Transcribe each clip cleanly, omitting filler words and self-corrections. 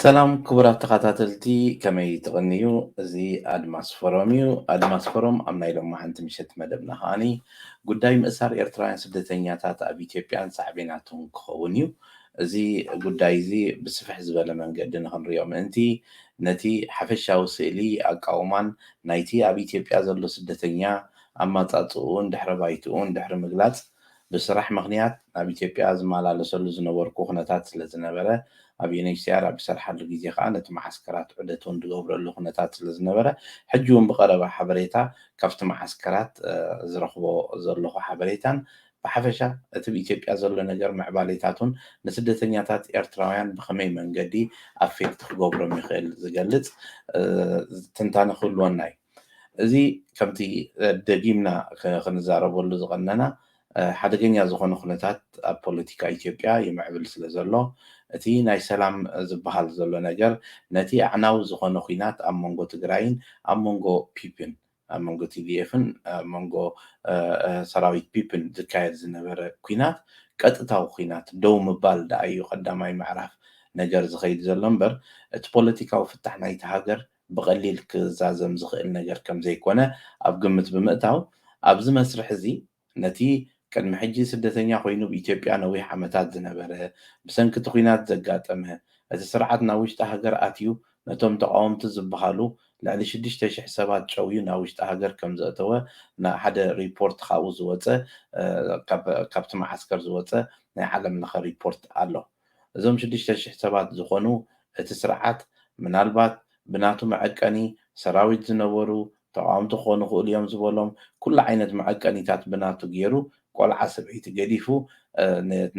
ሰላም ክቡራት ተኸታተልቲ ከመይ ትቕንዩ እዚ ኣድማስ ፎረም እዩ ኣድማስ ፎረም ኣብ ናይ ሎማዓንቲ ምሸት መደብና ከዓኒ ጉዳይ ምእሳር ኤርትራውያን ስደተኛታት ኣብ ኢትዮጵያን ሳዕቤናቱን ክኸውን እዩ እዚ ጉዳይ እዚ ብስፍሕ ዝበለ መንገዲ ንክንሪኦ ምእንቲ ነቲ ሓፈሻዊ ስእሊ ኣቃውማን ናይቲ ኣብ ኢትዮጵያ ዘሎ ስደተኛ ኣማፃፅኡን ድሕረ ባይትኡን ድሕሪ ምግላፅ ብስራሕ ምክንያት ናብ ኢትዮጵያ ዝመላለሰሉ ዝነበርኩ ኩነታት ስለ ዝነበረ ኣብ ዩኤንኤችሲአር ኣብ ዝሰርሓሉ ግዜ ከዓ ነቲ ማዓስከራት ዑደት እውን ዝገብረሉ ኩነታት ስለ ዝነበረ ሕጂ እውን ብቐረባ ሓበሬታ ካብቲ ማዓስከራት ዝረኽቦ ዘለኹ ሓበሬታን ብሓፈሻ እቲ ብኢትዮጵያ ዘሎ ነገር ምዕባሌታቱን ንስደተኛታት ኤርትራውያን ብኸመይ መንገዲ ኣፌክት ክገብሮም ይኽእል ዝገልፅ ትንታነ ክህልወና እዩ እዚ ከምቲ ደጊምና ክንዛረበሉ ዝቐነና ሓደገኛ ዝኾነ ኩነታት ኣብ ፖለቲካ ኢትዮጵያ ይምዕብል ስለ ዘሎ እቲ ናይ ሰላም ዝበሃል ዘሎ ነገር ነቲ ኣዕናዊ ዝኾነ ኩናት ኣብ መንጎ ትግራይን ኣብ መንጎ ፒፕን ኣብ መንጎ ቲዲኤፍን ኣብ መንጎ ሰራዊት ፒፕን ዝካየድ ዝነበረ ኩናት ቀጥታዊ ኩናት ደው ምባል ዳ እዩ ቀዳማይ ምዕራፍ ነገር ዝኸይድ ዘሎ እምበር እቲ ፖለቲካዊ ፍታሕ ናይቲ ሃገር ብቐሊል ክዛዘም ዝኽእል ነገር ከም ዘይኮነ ኣብ ግምት ብምእታው ኣብዚ መስርሕ እዚ ነቲ ቅድሚ ሕጂ ስደተኛ ኮይኑ ብኢትዮጵያ ነዊሕ ዓመታት ዝነበረ ብሰንኪ ኩናት ዘጋጠመ እቲ ስርዓት ናብ ውሽጢ ሃገር ኣትዩ ነቶም ተቃወምቲ ዝበሃሉ ልዕሊ 6,000 ሰባት ጨውዩ ናብ ውሽጢ ሃገር ከም ዘእተወ ሓደ ሪፖርት ካብኡ ዝወፀ ካብቲ ማዓስከር ዝወፀ ናይ ዓለም ለኸ ሪፖርት ኣሎ እዞም 6,000 ሰባት ዝኾኑ እቲ ስርዓት ምናልባት ብናቱ መዐቀኒ ሰራዊት ዝነበሩ ተቃወምቲ ክኾኑ ክእሉ እዮም ዝበሎም ኩሉ ዓይነት መዐቀኒታት ብናቱ ገይሩ ቆልዓ ሰበይቲ ገዲፉ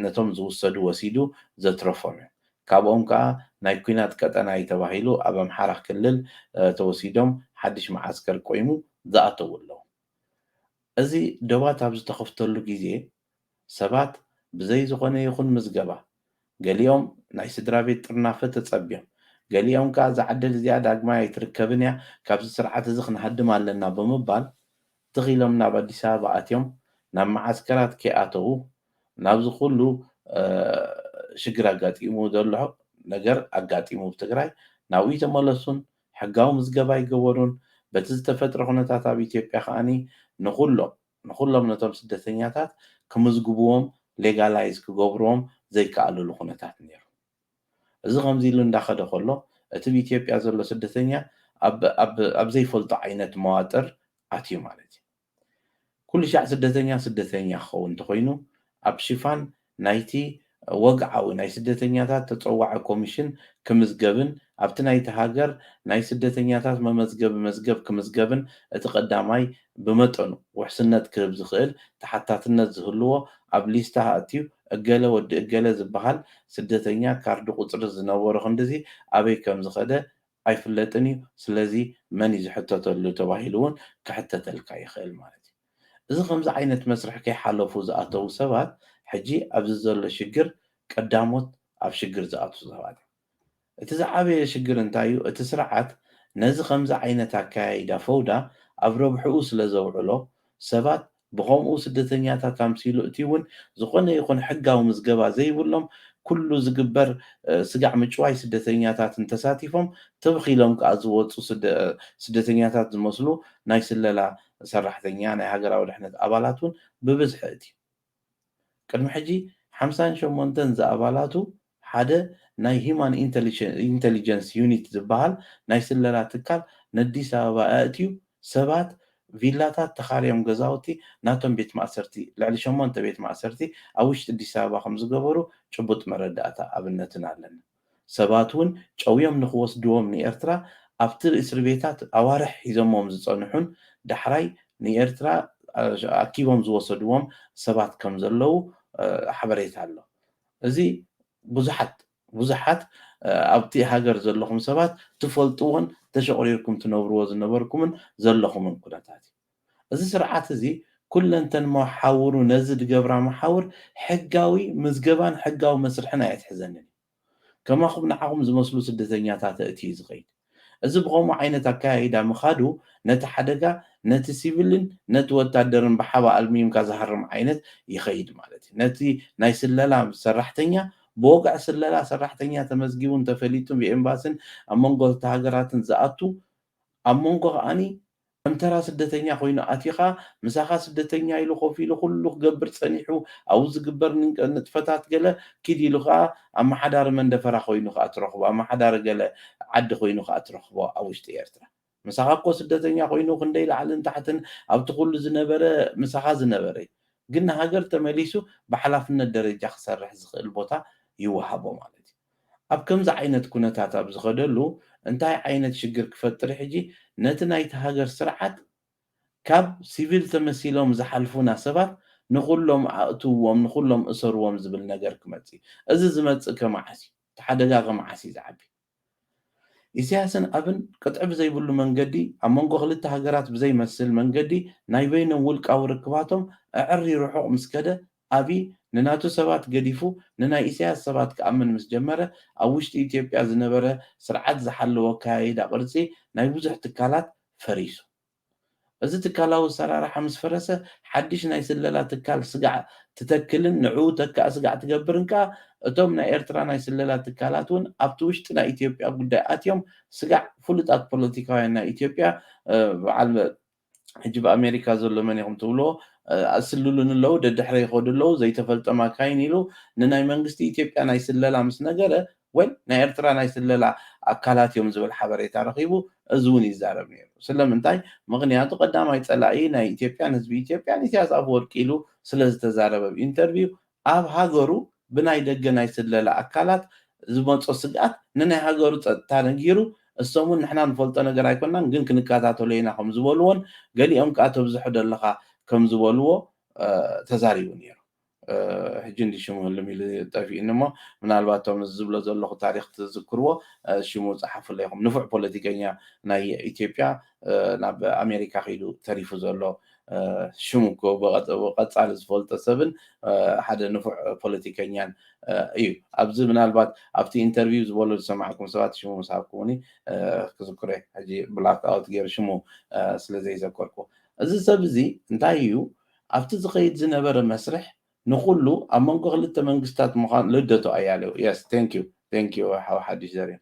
ነቶም ዝውሰዱ ወሲዱ ዘትረፎም እዮም ካብኦም ከዓ ናይ ኩናት ቀጠና ተባሂሉ ኣብ ኣምሓራ ክልል ተወሲዶም ሓድሽ ማዓስከር ቆይሙ ዝኣተው ኣለዉ እዚ ደባት ኣብ ዝተኸፍተሉ ግዜ ሰባት ብዘይ ዝኾነ ይኹን ምዝገባ ገሊኦም ናይ ስድራ ቤት ጥርናፈ ተፀቢዮም ገሊኦም ከዓ ዝዓደል እዚኣ ዳግማ ኣይትርከብን እያ ካብዚ ስርዓት እዚ ክንሃድም ኣለና ብምባል ትኺሎም ናብ ኣዲስ ኣበባ ኣትዮም ናብ ማዓስከራት ከይኣተዉ ናብዚ ኩሉ ሽግር ኣጋጢሙ ዘሎ ነገር ኣጋጢሙ ብትግራይ ናብኡ ተመለሱን ሕጋዊ ምዝገባ ይገበሩን በቲ ዝተፈጥረ ኩነታት ኣብ ኢትዮጵያ ከዓኒ ንኩሎም ነቶም ስደተኛታት ክምዝግብዎም ሌጋላይዝ ክገብርዎም ዘይከኣልሉ ኩነታት ነይሩ እዚ ከምዚ ኢሉ እንዳኸደ ከሎ እቲ ብኢትዮጵያ ዘሎ ስደተኛ ኣብ ዘይፈልጦ ዓይነት መዋጥር ኣትዩ ማለት እዩ ኩሉ ሻዕ ስደተኛ ክኸውን እንተኮይኑ ኣብ ሽፋን ናይቲ ወግዓዊ ናይ ስደተኛታት ተፀዋዒ ኮሚሽን ክምዝገብን ኣብቲ ናይቲ ሃገር ናይ ስደተኛታት መዝገብ ክምዝገብን እቲ ቀዳማይ ብመጠኑ ውሕስነት ክህብ ዝኽእል ተሓታትነት ዝህልዎ ኣብ ሊስታ ኣትዩ እገለ ወዲ እገለ ዝበሃል ስደተኛ ካርዲ ቁፅሪ ዝነበሮ ክንዲዚ ኣበይ ከም ዝኸደ ኣይፍለጥን እዩ ስለዚ መን እዩ ዝሕተተሉ ተባሂሉ እውን ክሕተተልካ ይኽእል ማለት እዩ እዚ ከምዚ ዓይነት መስርሕ ከይሓለፉ ዝኣተው ሰባት ሕጂ ኣብዚ ዘሎ ሽግር ቀዳሞት ኣብ ሽግር ዝኣቱ ሰባት እቲ ዝዓበየ ሽግር እንታይ እዩ እቲ ስርዓት ነዚ ከምዚ ዓይነት ኣከያይዳ ፈውዳ ኣብ ረብሕኡ ስለ ዘውዕሎ ሰባት ብከምኡ ስደተኛታት ኣምሲሉ እቲ እውን ዝኾነ ይኹን ሕጋዊ ምዝገባ ዘይብሎም ኩሉ ዝግበር ስጋዕ ምጭዋይ ስደተኛታት ተሳቲፎም ተብኺሎም ከዓ ዝወፁ ስደተኛታት ዝመስሉ ናይ ስለላ ሰራሕተኛ ናይ ሃገራዊ ድሕነት ኣባላት እውን ብብዝሒ እቲ ቅድሚ ሕጂ 58 ዝኣባላቱ ሓደ ናይ ሂማን ኢንተሊጀንስ ዩኒት ዝበሃል ናይ ስለላ ትካል ንኣዲስ ኣበባ ኣእትዩ ሰባት ቪላታት ተኻርዮም ገዛውቲ ናቶም ቤት ማእሰርቲ ልዕሊ 8 ቤት ማእሰርቲ ኣብ ውሽጢ ኣዲስ ኣበባ ከም ዝገበሩ ጭቡጥ መረዳእታ ኣብነትን ኣለና ሰባት እውን ጨውዮም ንክወስድዎም ንኤርትራ ኣብቲ እስር ቤታት ኣዋርሕ ሒዞሞም ዝፀንሑን ዳሕራይ ንኤርትራ ኣኪቦም ዝወሰድዎም ሰባት ከም ዘለው ሓበሬታ ኣሎ እዚ ብዙሓት ኣብቲ ሃገር ዘለኹም ሰባት ትፈልጥዎን ተሸቑሪርኩም ትነብርዎ ዝነበርኩምን ዘለኹምን ኩነታት እዩ እዚ ስርዓት እዚ ኩለንተን መሓውሩ ነዚ ድገብራ መሓውር ሕጋዊ ምዝገባን ሕጋዊ መስርሕን ኣይትሕዘንን ከማኹም ንዓኹም ዝመስሉ ስደተኛታት እትዩ ዝኸይድ እዚ ብከምኡ ዓይነት ኣከያይዳ ምኻዱ ነቲ ሓደጋ ነቲ ሲቪልን ነቲ ወታደርን ብሓባ ኣልሚምካ ዝሃርም ዓይነት ይኸይድ ማለት እዩ ነቲ ናይ ስለላ ሰራሕተኛ بوقع سللا سرحتنيا تمزجيون تفليتم بإمباسن أمونغو تهاجراتن زأتو أمونغو أني أمترا سدتنيا خوينا أتيخا مساخا سدتنيا إلو خوفي إلو كله جبر صنيحو أو زجبر نتفتات جلا كيدي لغا أما حدار من دفرا خوينو أترخبو أما حدار جلا عد خوينو أترخبو أو اشتيرترا مساخا كو سدتنيا خوينو خندي لعلن تحتن أو تقول زنبرة مساخا زنبرة قلنا هاجر تمليسو بحلافنا الدرجة خسر رح البوتا يوهبو مالتي أب كم عينت كونتات أب زغدلو انتاي عينت شجر كفتر حجي نتنايت هاجر سرعت كاب سيفيل تمثيلهم زحلفونا سبات نقولهم عقتوهم نقولهم أسروهم زبل نجر كمتي أزمت كمعسي تحدقا كمعسي زعبي إسياسن أبن قطعب زي بلو منقدي أمونغو خلت هاجرات بزي مسل منقدي نايبين ولك أو ركباتهم أعري روحو مسكدة أبي نناتو سبات قديفو ننا إسياس سبات كأمن مسجمرة أوشت إثيوبيا زنبرة سرعات زحلو وكايدا قرسي نايبوزح تكالات فريسو إذا تكالاو سرارة حمس فرسة حدش ناي سللا تكال سقع تتكلن نعو تكا سقع تقبرنكا اتوم نا إيرترا ناي سللا تكالاتون أبتوشت نا إثيوبيا قداءات يوم سقع فلتات بوليتيكاوية نا إثيوبيا على حجب أمريكا زلو من يوم تولو أسللون اللو ددحري يخود اللو زي تفلت ما كاين يلو نناي منغستي إثيوبيا ناي سللا مس نقرة وين نا إيرترا ناي سللا أكالات يوم زبل حبريتا رخيبو أزوني الزارب نيرو سلم انتاي مغنياتو قدام يطلعي نا إثيوبيا نسبي إثيوبيا نسياس أفور كيلو سلز تزارب بإنترفيو أب هاغورو بناي دقا ناي سللا أكالات زبونصو سقات نناي هاغورو تانجيرو السومون نحنا نفلطو نقر أيكونا نقن كنكاتاتو لينا خم زبولون قاليهم كاتب زحد اللخا كم زبولو تزاريو نيرو حجي دي شمو اللي طافي انما من الباتهم الزبله زلخ تاريخ تذكروا شمو صحف لهم نفع بوليتيكيا ناي اثيوبيا ناب امريكا خيدو تاريخ زلو شمو كو بقصال زفولت سبن حدا نفع بوليتيكيا ايو ابز من البات ابتي انترفيو زبولو سمعكم سوات شمو مسابكوني كذكره حجي بلاك اوت غير شمو سلازي زكركو እዚ ሰብ እዚ እንታይ እዩ ኣብቲ ዝኸይድ ዝነበረ መስርሕ ንኩሉ ኣብ መንጎ ክልተ መንግስታት ምዃን ልደቱ ኣያሌው የስ ቴንክ ዩ ሓው ሓዲሽ ዘርዮ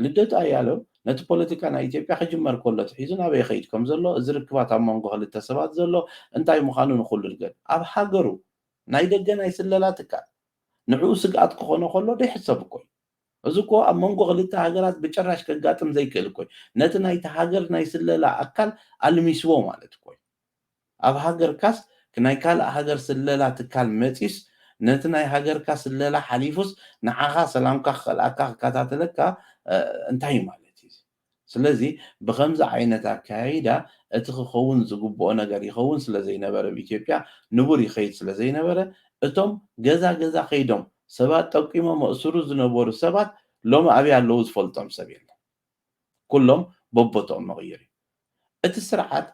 ልደቱ ኣያሌው ነቲ ፖለቲካ ናይ ኢትዮጵያ ክጅመር ከሎ ትሒዙ ናበይ ይኸይድ ከም ዘሎ እዚ ርክባት ኣብ መንጎ ክልተ ሰባት ዘሎ እንታይ ምዃኑ ንኩሉ ልገድ ኣብ ሃገሩ ናይ ደገ ናይ ስለላ ትካል ንዕኡ ስግኣት ክኾነ ከሎ ደይሕሰብ እኮ እዚ እኮ ኣብ መንጎ ክልተ ሃገራት ብጭራሽ ከጋጥም ዘይክእል እኮ ነቲ ናይቲ ሃገር ናይ ስለላ ኣካል ኣልሚስዎ ማለት እኮ ኣብ ሃገርካስ ናይ ካልእ ሃገር ስለላ ትካል መፂስ ነቲ ናይ ሃገርካ ስለላ ሓሊፉስ ንዓኻ ሰላምካ ክኸልኣካ ክከታተለካ እንታይ ማለት እዩ ስለዚ ብከምዚ ዓይነት ኣካያይዳ እቲ ክኸውን ዝግብኦ ነገር ይኸውን ስለዘይነበረ ብኢትዮጵያ ንቡር ይኸይድ ስለዘይነበረ እቶም ገዛ ገዛ ከይዶም ሰባት ጠቂሞም እሱሩ ዝነበሩ ሰባት ሎሚ ኣብይ ኣለዉ ዝፈልጦም ሰብ የለን ኩሎም በቦቶኦም መቕይር እዩ እቲ ስርዓት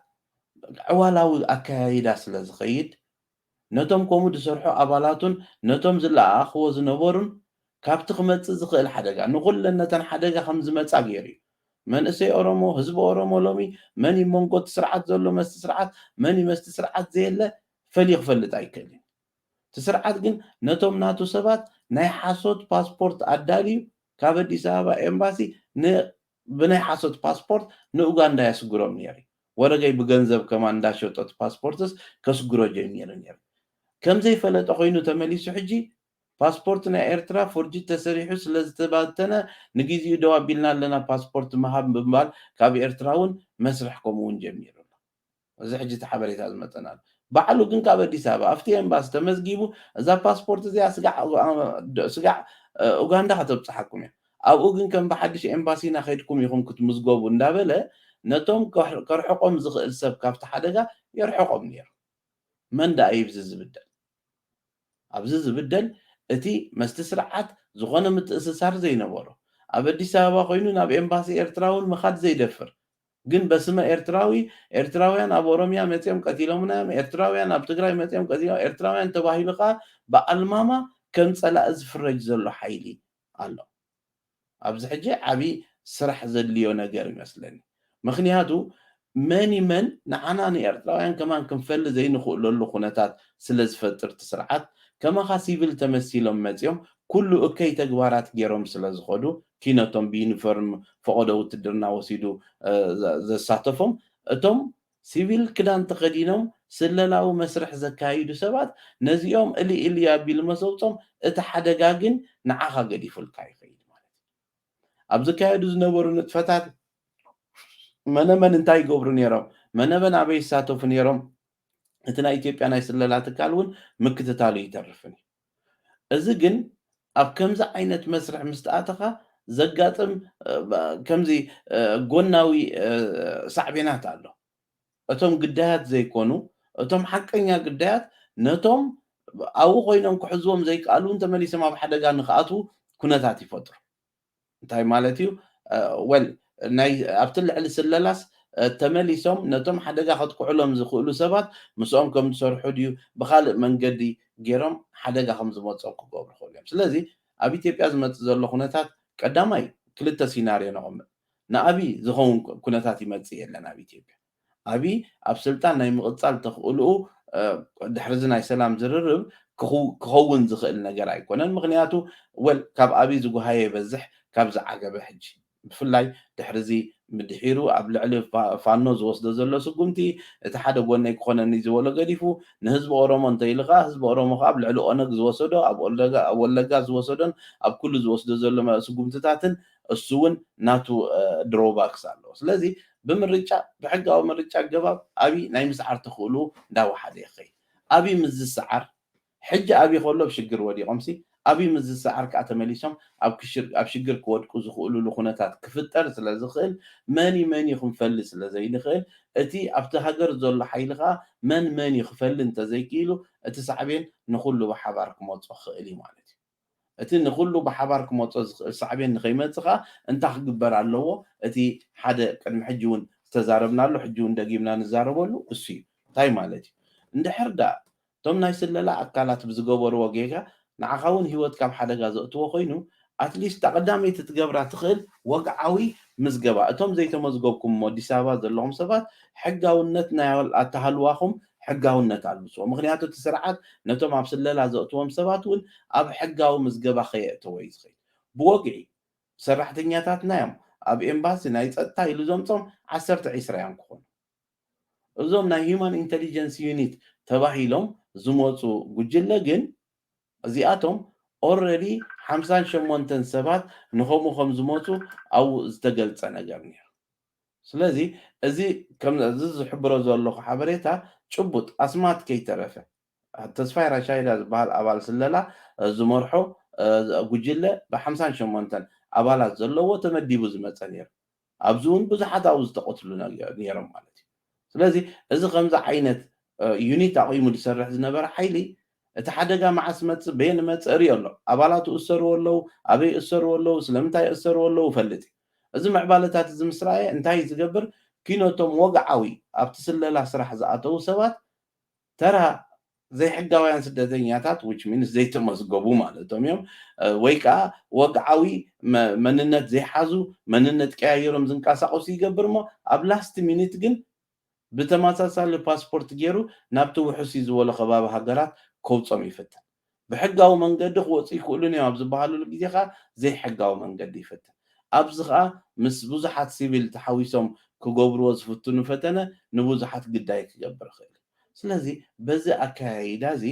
ዕዋላዊ ኣካያይዳ ስለ ዝኸይድ ነቶም ከምኡ ዝሰርሑ ኣባላቱን ነቶም ዝለኣኽዎ ዝነበሩን ካብቲ ክመፅእ ዝኽእል ሓደጋ ንኩለን ነተን ሓደጋ ከም ዝመፃ ገይሩ እዩ መንእሰይ ኦሮሞ ህዝቢ ኦሮሞ ሎሚ መን መንጎት ስርዓት ዘሎ መስቲ ስርዓት መን መስቲ ስርዓት ዘየለ ፈልይ ክፈልጥ ኣይክእልን እቲ ስርዓት ግን ነቶም ናቱ ሰባት ናይ ሓሶት ፓስፖርት ኣዳልዩ ካብ ኣዲስ ኣበባ ኤምባሲ ብናይ ሓሶት ፓስፖርት ንኡጋንዳ የስግሮም ነይሩ ወረገይ ብገንዘብ ከማ እንዳሸጦት ፓስፖርትስ ከስግሮ ጀሚሩ ነይሩ ከምዘይፈለጠ ኮይኑ ተመሊሱ ሕጂ ፓስፖርት ናይ ኤርትራ ፎርጂ ተሰሪሑ ስለዝተባተነ ንግዚኡ ደው ኣቢልና ኣለና ፓስፖርት መሃብ ብምባል ካብ ኤርትራ እውን መስርሕ ከምኡውን ጀሚሩ ኣሎ እዚ ሕጂ እቲ ሓበሬታ ዝመፀና ኣሎ ባዕሉ ግን ካብ ኣዲስ ኣበባ ኣብቲ ኤምባሲ ተመዝጊቡ እዛ ፓስፖርት እዚኣ ስጋዕ ኡጋንዳ ከተብፅሓኩም እያ ኣብኡ ግን ከም ብሓድሽ ኤምባሲና ከይድኩም ኢኹም ክትምዝገቡ እንዳበለ ነቶም ከርሕቆም ዝኽእል ሰብ ካብቲ ሓደጋ የርሕቆም ነይሩ መን ዳ ይብዚ ዝብደል ኣብዚ ዝብደል እቲ መስቲ ስርዓት ዝኾነ ምትእስሳር ዘይነበሮ ኣብ ኣዲስ ኣበባ ኮይኑ ናብ ኤምባሲ ኤርትራውን ምኻድ ዘይደፍር ግን በስመ ኤርትራውያን ኣብ ኦሮሚያ መፅኦም ቀቲሎምና ኤርትራውያን ኣብ ትግራይ መፅኦም ቀቲሎም ኤርትራውያን ተባሂሉ ከዓ ብኣልማማ ከም ፀላእ ዝፍረጅ ዘሎ ሓይሊ ኣሎ ኣብዚ ሕጂ ዓብይ ስራሕ ዘድልዮ ነገር ይመስለኒ ምክንያቱ መን ንዓና ንኤርትራውያን ከማን ክንፈሊ ዘይንኽእለሉ ኩነታት ስለ ዝፈጥር እቲ ስርዓት كما خا سيفل تمثيلهم مزيوم كل اوكي تجوارات جيروم سلازخدو كيناتهم بيونيفورم فقدو تدرنا وسيدو زساتفهم اتم سيفل كدان تقدينهم سللاو مسرح زكايدو سبات نزيوم اللي يابيل مسوتهم اتحدقاقن نعاها قدي فالكاي خيد مالت ابزكايدو زنبورو نتفتات منمن انتاي قبرو نيرم منمن عبي ساتوف نيرم اتنا ኢትዮጵያ ናይ ስለላ ትካል እውን ምክትታሉ ይተርፍን እዚ ግን ኣብ ከምዚ ዓይነት መስርሕ ምስ ተኣተኻ ዘጋጥም ከምዚ ጎናዊ ሳዕቤናት ኣሎ እቶም ግዳያት ዘይኮኑ እቶም ሓቀኛ ግዳያት ነቶም ኣብኡ ኮይኖም ክሕዝቦም ዘይከኣሉን ተመሊሶም ኣብ ሓደጋ ንኽኣትዉ ኩነታት ይፈጥሩ እንታይ ማለት እዩ ወል ናይ ኣብቲ ልዕሊ ስለላስ ተመሊሶም ነቶም ሓደጋ ከጥቅዕሎም ዝኽእሉ ሰባት ምስኦም ከም ዝሰርሑ ድዩ ብካልእ መንገዲ ገይሮም ሓደጋ ከም ዝመፅኦም ክገብሩ ይኽእሉ እዮም ስለዚ ኣብ ኢትዮጵያ ዝመፅእ ዘሎ ኩነታት ቀዳማይ ክልተ ሲናርዮ ነቐምጥ ንኣብይ ዝኸውን ኩነታት ይመፅእ የለን ኣብ ኢትዮጵያ ኣብይ ኣብ ስልጣን ናይ ምቕፃል ተኽእልኡ ድሕሪ ናይ ሰላም ዝርርብ ክኸውን ዝኽእል ነገር ኣይኮነን ምክንያቱ ወል ካብ ኣብይ ዝጓሃየ ይበዝሕ ካብ ዝዓገበ ሕጂ ብፍላይ ድሕሪዚ ምድሒሩ ኣብ ልዕሊ ፋኖ ዝወስዶ ዘሎ ስጉምቲ እቲ ሓደ ጎነይ ክኾነኒ ዝበሎ ገዲፉ ንህዝቢ ኦሮሞ እንተይልካ ህዝቢ ኦሮሞ ከዓ ኣብ ልዕሊ ኦነግ ዝወሰዶ ኣብ ወለጋ ዝወሰዶን ኣብ ኩሉ ዝወስዶ ዘሎ ስጉምትታትን እሱ እውን ናቱ ድሮባክስ ኣለዎ ስለዚ ብምርጫ ብሕጋዊ ምርጫ ገባብ ኣብይ ናይ ምስዓር ተኽእሉ እንዳወሓደ ይኸይድ ኣብይ ምስ ዝሰዓር ሕጂ ኣብይ ከሎ ብሽግር ወዲቖምሲ ኣብይ ምስ ዝሰዓር ከዓ ተመሊሶም ኣብ ሽግር ክወድቁ ዝኽእሉሉ ኩነታት ክፍጠር ስለ ዝኽእል መኒ ክንፈሊ ስለ ዘይንኽእል እቲ ኣብቲ ሃገር ዘሎ ሓይሊ ከዓ መን ክፈሊ እንተዘይክኢሉ እቲ ሳዕቤን ንኩሉ ብሓባር ክመፅእ ክኽእል እዩ ማለት እዩ እቲ ንኩሉ ብሓባር ክመፅእ ዝኽእል ሳዕቤን ንኸይመፅእ ከዓ እንታይ ክግበር ኣለዎ እቲ ሓደ ቅድሚ ሕጂ እውን ዝተዛረብናሉ ሕጂ እውን ደጊምና ንዛረበሉ እሱ እዩ እንታይ ማለት እዩ እንድሕር ዳ እቶም ናይ ስለላ ኣካላት ብዝገበርዎ ጌጋ ንዓኻ እውን ሂወት ካብ ሓደጋ ዘእትዎ ኮይኑ ኣትሊስት ተቐዳመይቲ ትገብራ ትኽእል ወግዓዊ ምዝገባ እቶም ዘይተመዝገብኩም ኣዲስ ኣበባ ዘለኹም ሰባት ሕጋውነት ናይ ኣተሃልዋኹም ሕጋውነት ኣልብስዎ ምክንያቱ እቲ ስርዓት ነቶም ኣብ ስለላ ዘእትዎም ሰባት እውን ኣብ ሕጋዊ ምዝገባ ከየእተወ እዩ ዝኸይድ ብወግዒ ሰራሕተኛታትና እዮም ኣብ ኤምባሲ ናይ ፀጥታ ኢሉ ዘምፆም 10 20 እዮም ክኾኑ እዞም ናይ ሂውማን ኢንተሊጀንስ ዩኒት ተባሂሎም ዝመፁ ጉጅለ ግን እዚኣቶም ኦልሬዲ 58 ሰባት ንከምኡ ከም ዝመፁ ኣብኡ ዝተገልፀ ነገር ነይሩ ስለዚ እዚ ከምዚ ዝሕብሮ ዘለኹ ሓበሬታ ጭቡጥ ኣስማት ከይተረፈ ተስፋይ ራሻይዳ ዝበሃል ኣባል ስለላ ዝመርሖ ጉጅለ ብ58 ኣባላት ዘለዎ ተመዲቡ ዝመፀ ነይሩ ኣብዚ እውን ብዙሓት ኣብኡ ዝተቆትሉ ነይሮም ማለት እዩ ስለዚ እዚ ከምዚ ዓይነት ዩኒት ኣቂሙ ዝሰርሕ ዝነበረ ሓይሊ እቲ ሓደጋ መዓስ መፅእ በየን መፅእ ርዮ ኣሎ ኣባላቱ እሰርዎ ኣለዉ ኣበይ እሰርዎ ኣለዉ ስለምንታይ እሰርዎ ኣለዉ ፈልጥ እዚ ምዕባለታት እዚ ምስ ረኣየ እንታይ ዝገብር ኪነቶም ወግዓዊ ኣብቲ ስለላ ስራሕ ዝኣተዉ ሰባት ተራ ዘይሕጋውያን ስደተኛታት which means ዘይተመዝገቡ ማለቶም እዮም ወይ ከዓ ወግዓዊ መንነት ዘይሓዙ መንነት ቀያየሮም ዝንቀሳቀሱ ይገብር እሞ ኣብ ላስት ሚኒት ግን ብተመሳሳሊ ፓስፖርት ገይሩ ናብቲ ውሕስ ዝበሎ ከባቢ ሃገራት ከውፆም ይፍትን ብሕጋዊ መንገዲ ክወፁ ይኽእሉን እዮም ኣብ ዝበሃሉሉ ግዜ ከዓ ዘይሕጋዊ መንገዲ ይፍትን ኣብዚ ከዓ ምስ ብዙሓት ሲቪል ተሓዊሶም ክገብርዎ ዝፍትኑ ፈተነ ንብዙሓት ግዳይ ክገብር ይኽእል ስለዚ በዚ ኣካያይዳ እዚ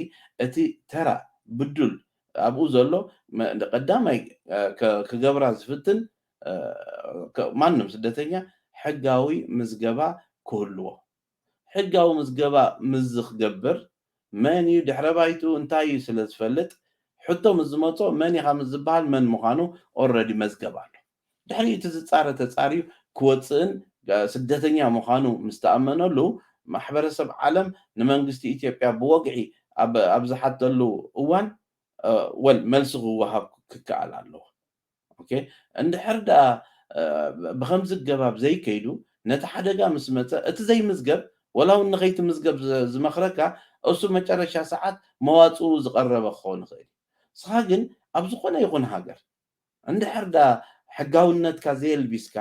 እቲ ተራ ብዱል ኣብኡ ዘሎ ቀዳማይ ክገብራ ዝፍትን ማንም ስደተኛ ሕጋዊ ምዝገባ ክህልዎ ሕጋዊ ምዝገባ ምስ ዝኽገብር መን እዩ ድሕረ ባይቱ እንታይ እዩ ስለ ዝፈልጥ ሕቶ ምስ ዝመፆ መን ኢኻ ምስ ዝበሃል መን ምዃኑ ኦልሬዲ መዝገብ ኣሎ ድሕሪ እቲ ዝፃረ ተፃርዩ ክወፅእን ስደተኛ ምዃኑ ምስ ተኣመነሉ ማሕበረሰብ ዓለም ንመንግስቲ ኢትዮጵያ ብወግዒ ኣብ ዝሓተሉ እዋን ወል መልሲ ክወሃብ ክከኣል ኣለዎ ኦኬ እንድሕር ዳ ብከምዚ ገባብ ዘይከይዱ ነቲ ሓደጋ ምስ መፀ እቲ ዘይምዝገብ ወላው ንኸይትምዝገብ ዝመኽረካ እሱ መጨረሻ ሰዓት መዋፅኡ ዝቐረበ ክኸውን ይኽእል ስኻ ግን ኣብ ዝኾነ ይኹን ሃገር እንድሕር ዳ ሕጋውነትካ ዘየልቢስካ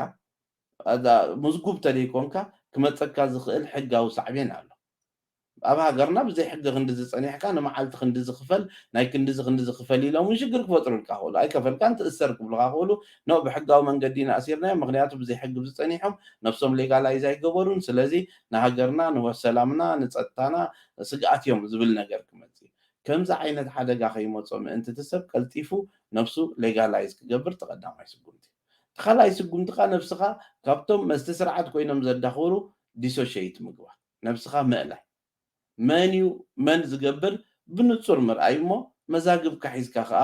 ምዝጉብ ተደይኮንካ ክመፀካ ዝኽእል ሕጋዊ ሳዕቤን ኣሎ ኣብ ሃገርና ብዘይ ሕጊ ክንዲ ዝፀኒሕካ ንመዓልቲ ክንዲ ዝኽፈል ናይ ክንዲ ዝኽፈል ኢሎም ሽግር ክፈጥሩልካ ክእሉ ኣይከፈልካን ትእሰር ክብልካ ክእሉ ኖ ብሕጋዊ መንገዲ ኢና ኣሲርናዮ ምክንያቱ ብዘይ ሕጊ ዝፀኒሖም ነፍሶም ሌጋላይዝ ኣይገበሩን ስለዚ ንሃገርና ንሰላምና ንፀጥታና ስግኣት እዮም ዝብል ነገር ክመፅእ እዩ ከምዚ ዓይነት ሓደጋ ከይመፆ ምእንቲ እቲ ሰብ ቀልጢፉ ነፍሱ ሌጋላይዝ ክገብር ተቐዳማይ ስጉምቲ ተኻልኣይ ስጉምትኻ ነፍስኻ ካብቶም መስተ ስርዓት ኮይኖም ዘዳኽብሩ ዲሶሽየት ምግባር ነፍስኻ ምእላይ መን እዩ መን ዝገብር ብንጹር ምርኣይ እሞ መዛግብካ ሒዝካ ከዓ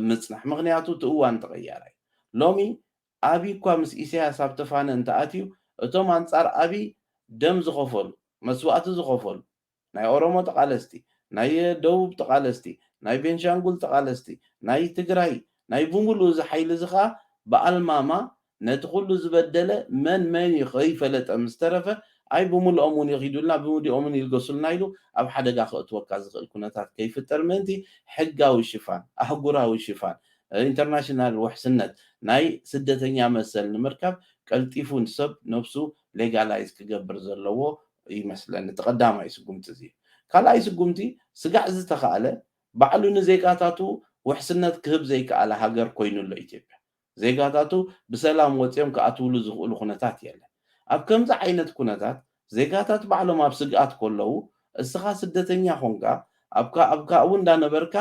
ምጽናሕ ምክንያቱ እቲ እዋን ተቐያራ እዩ ሎሚ ኣብይ እኳ ምስ ኢሳያስ ኣብ ተፋነ እንተኣትዩ እቶም ኣንጻር ኣብይ ደም ዝኸፈሉ መስዋእቲ ዝኸፈሉ ናይ ኦሮሞ ተቃለስቲ ናይ ደቡብ ተቃለስቲ ናይ ቤንሻንጉል ተቃለስቲ ናይ ትግራይ ናይ ብምሉእ እዚ ሓይሊ እዚ ከዓ ብኣልማማ ነቲ ኩሉ ዝበደለ መን ይኸይፈለጠ ምስ ተረፈ ኣይ ብምሉኦም እውን ይኺዱልና ብምሉኦም እውን ይልገሱልና ኢሉ ኣብ ሓደጋ ክእትወካ ዝኽእል ኩነታት ከይፍጠር ምእንቲ ሕጋዊ ሽፋን ኣህጉራዊ ሽፋን ኢንተርናሽናል ውሕስነት ናይ ስደተኛ መሰል ንምርካብ ቀልጢፉ ሰብ ነፍሱ ሌጋላይዝ ክገብር ዘለዎ ይመስለኒ ተቐዳማይ ስጉምቲ እዚ ካልኣይ ስጉምቲ ስጋዕ ዝተኸኣለ ባዕሉ ንዜጋታቱ ውሕስነት ክህብ ዘይከኣለ ሃገር ኮይኑሎ ኢትዮጵያ ዜጋታቱ ብሰላም ወፂኦም ክኣትውሉ ዝኽእሉ ኩነታት የለን ኣብ ከምዚ ዓይነት ኩነታት ዜጋታት ባዕሎም ኣብ ስግኣት ከለዉ እስኻ ስደተኛ ኮንካ ኣብካ እውን እንዳነበርካ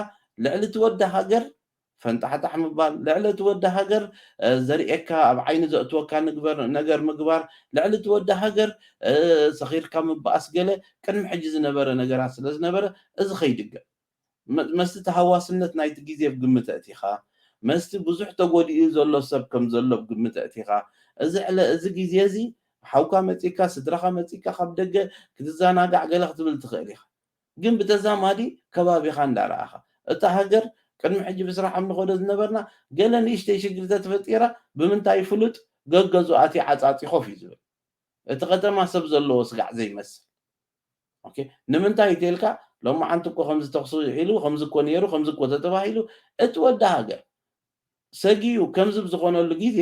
ልዕሊ ትወዳ ሃገር ፈንጣሕጣሕ ምባል ልዕሊ ትወዳ ሃገር ዘርኤካ ኣብ ዓይኒ ዘእትወካ ነገር ምግባር ልዕሊ ትወዳ ሃገር ሰኺርካ ምበኣስ ገለ ቅድሚ ሕጂ ዝነበረ ነገራት ስለ ዝነበረ እዚ ከይድገም መስቲ ተሃዋስነት ናይቲ ግዜ ብግምት ኣእቲኻ መስቲ ብዙሕ ተጎዲኡ ዘሎ ሰብ ከም ዘሎ ብግምት ኣእቲኻ እዚ ግዜ እዚ ሓውካ መፂካ ስድራኻ መፂካ ካብ ደገ ክትዘናጋዕ ገለ ክትብል ትኽእል ኢኻ ግን ብተዛማዲ ከባቢኻ እንዳረኣኻ እታ ሃገር ቅድሚ ሕጂ ብስራሕ ንኸዶ ዝነበርና ገለ ንእሽተይ ሽግር ተፈጢራ ብምንታይ ፍሉጥ ገገዙ ኣትዩ ዓፃፂኾፍ እዩ ዝብል እቲ ከተማ ሰብ ዘለዎ ስጋዕ ዘይመስል ኦኬ ንምንታይ ይተልካ ሎማ ዓንቲ እኮ ከምዚ ተኽሱ ኢሉ ከምዚ እኮ ነይሩ ከምዚ እኮ ተተባሂሉ እቲ ወዲ ሃገር ሰጊዩ ከምዚ ብዝኾነሉ ግዜ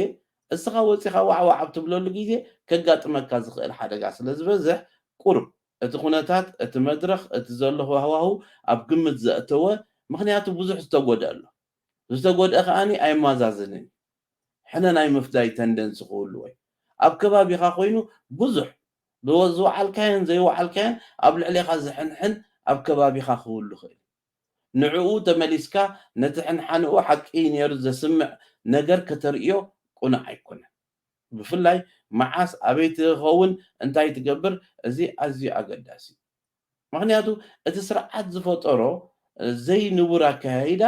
እስኻ ወፂኻ ዋዕዋዕ ብትብለሉ ግዜ ከጋጥመካ ዝኽእል ሓደጋ ስለ ዝበዝሕ ቁርብ እቲ ኩነታት እቲ መድረኽ እቲ ዘሎ ሃዋህው ኣብ ግምት ዘእተወ ምክንያቱ ብዙሕ ዝተጎድአ ኣሎ ዝተጎድአ ከዓኒ ኣይመዛዝንን ሕነ ናይ ምፍዳይ ተንደንሲ ክህሉ ወይ ኣብ ከባቢኻ ኮይኑ ብዙሕ ዝወዓልካየን ዘይወዓልካየን ኣብ ልዕሊኻ ዝሕንሕን ኣብ ከባቢኻ ክህሉ ይኽእል ንዕኡ ተመሊስካ ነቲ ሕንሓንኡ ሓቂ ነይሩ ዘስምዕ ነገር ከተርእዮ ቁኑዕ ኣይኮነን ብፍላይ መዓስ ኣበይ ትኸውን እንታይ ትገብር እዚ ኣዝዩ ኣገዳሲ ምክንያቱ እቲ ስርዓት ዝፈጠሮ ዘይንቡር ኣካያይዳ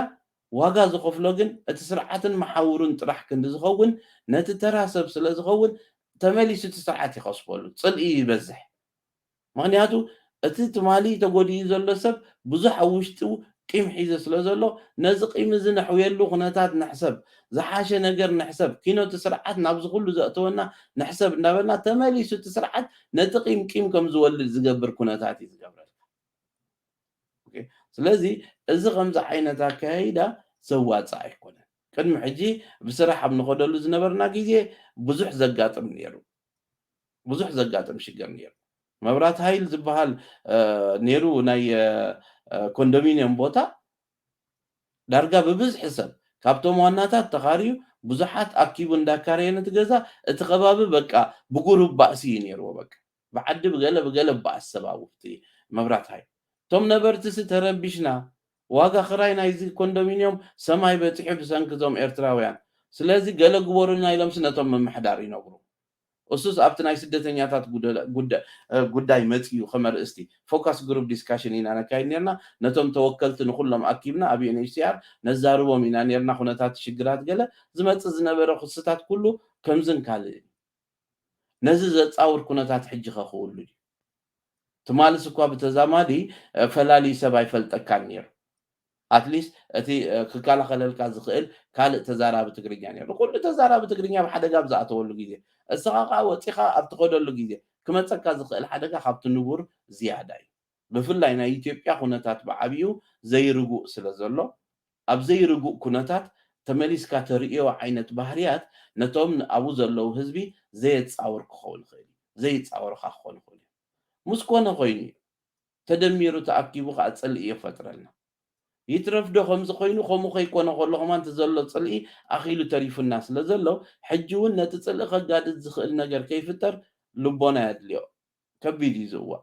ዋጋ ዝኸፍሎ ግን እቲ ስርዓትን መሓውሩን ጥራሕ ክንዲ ዝኸውን ነቲ ተራ ሰብ ስለ ዝኸውን ተመሊሱ እቲ ስርዓት ይኸስበሉ ፅልኢ ይበዝሕ ምክንያቱ እቲ ትማሊ ተጎዲኡ ዘሎ ሰብ ብዙሕ ኣብ ውሽጡ ቂም ሒዘ ስለ ዘሎ ነዚ ቂም እዚ ነሕውየሉ ኩነታት ንሕሰብ ዝሓሸ ነገር ንሕሰብ ኪኖቲ ስርዓት ናብዚ ኩሉ ዘእተወና ንሕሰብ እንዳበልና ተመሊሱ እቲ ስርዓት ነቲ ቂም ከም ዝወልድ ዝገብር ኩነታት እዩ ዝገብረልካ ስለዚ እዚ ከምዚ ዓይነት ኣካያይዳ ዘዋፅእ ኣይኮነን ቅድሚ ሕጂ ብስራሕ ኣብ ንኸደሉ ዝነበርና ግዜ ብዙሕ ዘጋጥም ነይሩ ብዙሕ ዘጋጥም ሽግር ነይሩ መብራት ሃይል ዝበሃል ነይሩ ናይ ኮንዶሚንየም ቦታ ዳርጋ ብብዝሒ ሰብ ካብቶም ዋናታት ተኻርዩ ብዙሓት ኣኪቡ እንዳካረየ ነቲ ገዛ እቲ ከባቢ በቃ ብጉሩብ ባእሲ እዩ ነይርዎ በቃ ብዓዲ ብገለ ባእስ ሰብ ኣብ ውሽጢ መብራት ሃይል እቶም ነበርቲስ ተረቢሽና ዋጋ ክራይ ናይዚ ኮንዶሚንየም ሰማይ በፂሑ ብሰንኪ እዞም ኤርትራውያን ስለዚ ገለ ግበሩልና ኢሎምስ ነቶም ምምሕዳር ይነግሩ እሱስ ኣብቲ ናይ ስደተኛታት ጉዳይ መፅዩ ከመርእስቲ ፎካስ ግሩፕ ዲስካሽን ኢና ነካይድ ነርና ነቶም ተወከልቲ ንኩሎም ኣኪብና ኣብ ዩኤንኤችሲአር ነዛርቦም ኢና ነርና ኩነታት ሽግራት ገለ ዝመፅእ ዝነበረ ክስታት ኩሉ ከምዝን ካልእ ነዚ ዘፃውር ኩነታት ሕጂ ከኽውሉ እዩ ትማልስ እኳ ብተዛማዲ ፈላሊ ሰብ ኣይፈልጠካን ነይሩ ኣትሊስት እቲ ክከላኸለልካ ዝኽእል ካልእ ተዛራቢ ትግርኛ ነይሩ ኩሉ ተዛራቢ ትግርኛ ብሓደጋ ብዝኣተወሉ ግዜ እስኻ ከዓ ወፂኻ ኣብ ትኸደሉ ግዜ ክመፀካ ዝኽእል ሓደጋ ካብቲ ንቡር ዝያዳ እዩ ብፍላይ ናይ ኢትዮጵያ ኩነታት ብዓብዩ ዘይርጉእ ስለ ዘሎ ኣብ ዘይርጉእ ኩነታት ተመሊስካ ተርእዮ ዓይነት ባህርያት ነቶም ኣብኡ ዘለው ህዝቢ ዘየፃውር ክኸውን ይኽእል እዩ ዘይፃወርካ ክኾን ይኽእል እዩ ምስ ኮነ ኮይኑ እዩ ተደሚሩ ተኣኪቡ ከዓ ፅልኢ ይፈጥረልና ይትረፍዶ ከምዚ ኮይኑ ከምኡ ከይኮነ ከሎ ከማ እንተ ዘሎ ፅልኢ ኣኺሉ ተሪፉና ስለ ዘሎ ሕጂ እውን ነቲ ፅልኢ ከጋድድ ዝኽእል ነገር ከይፍጠር ልቦና የድልዮ ከቢድ እዩ ዝእዋዕ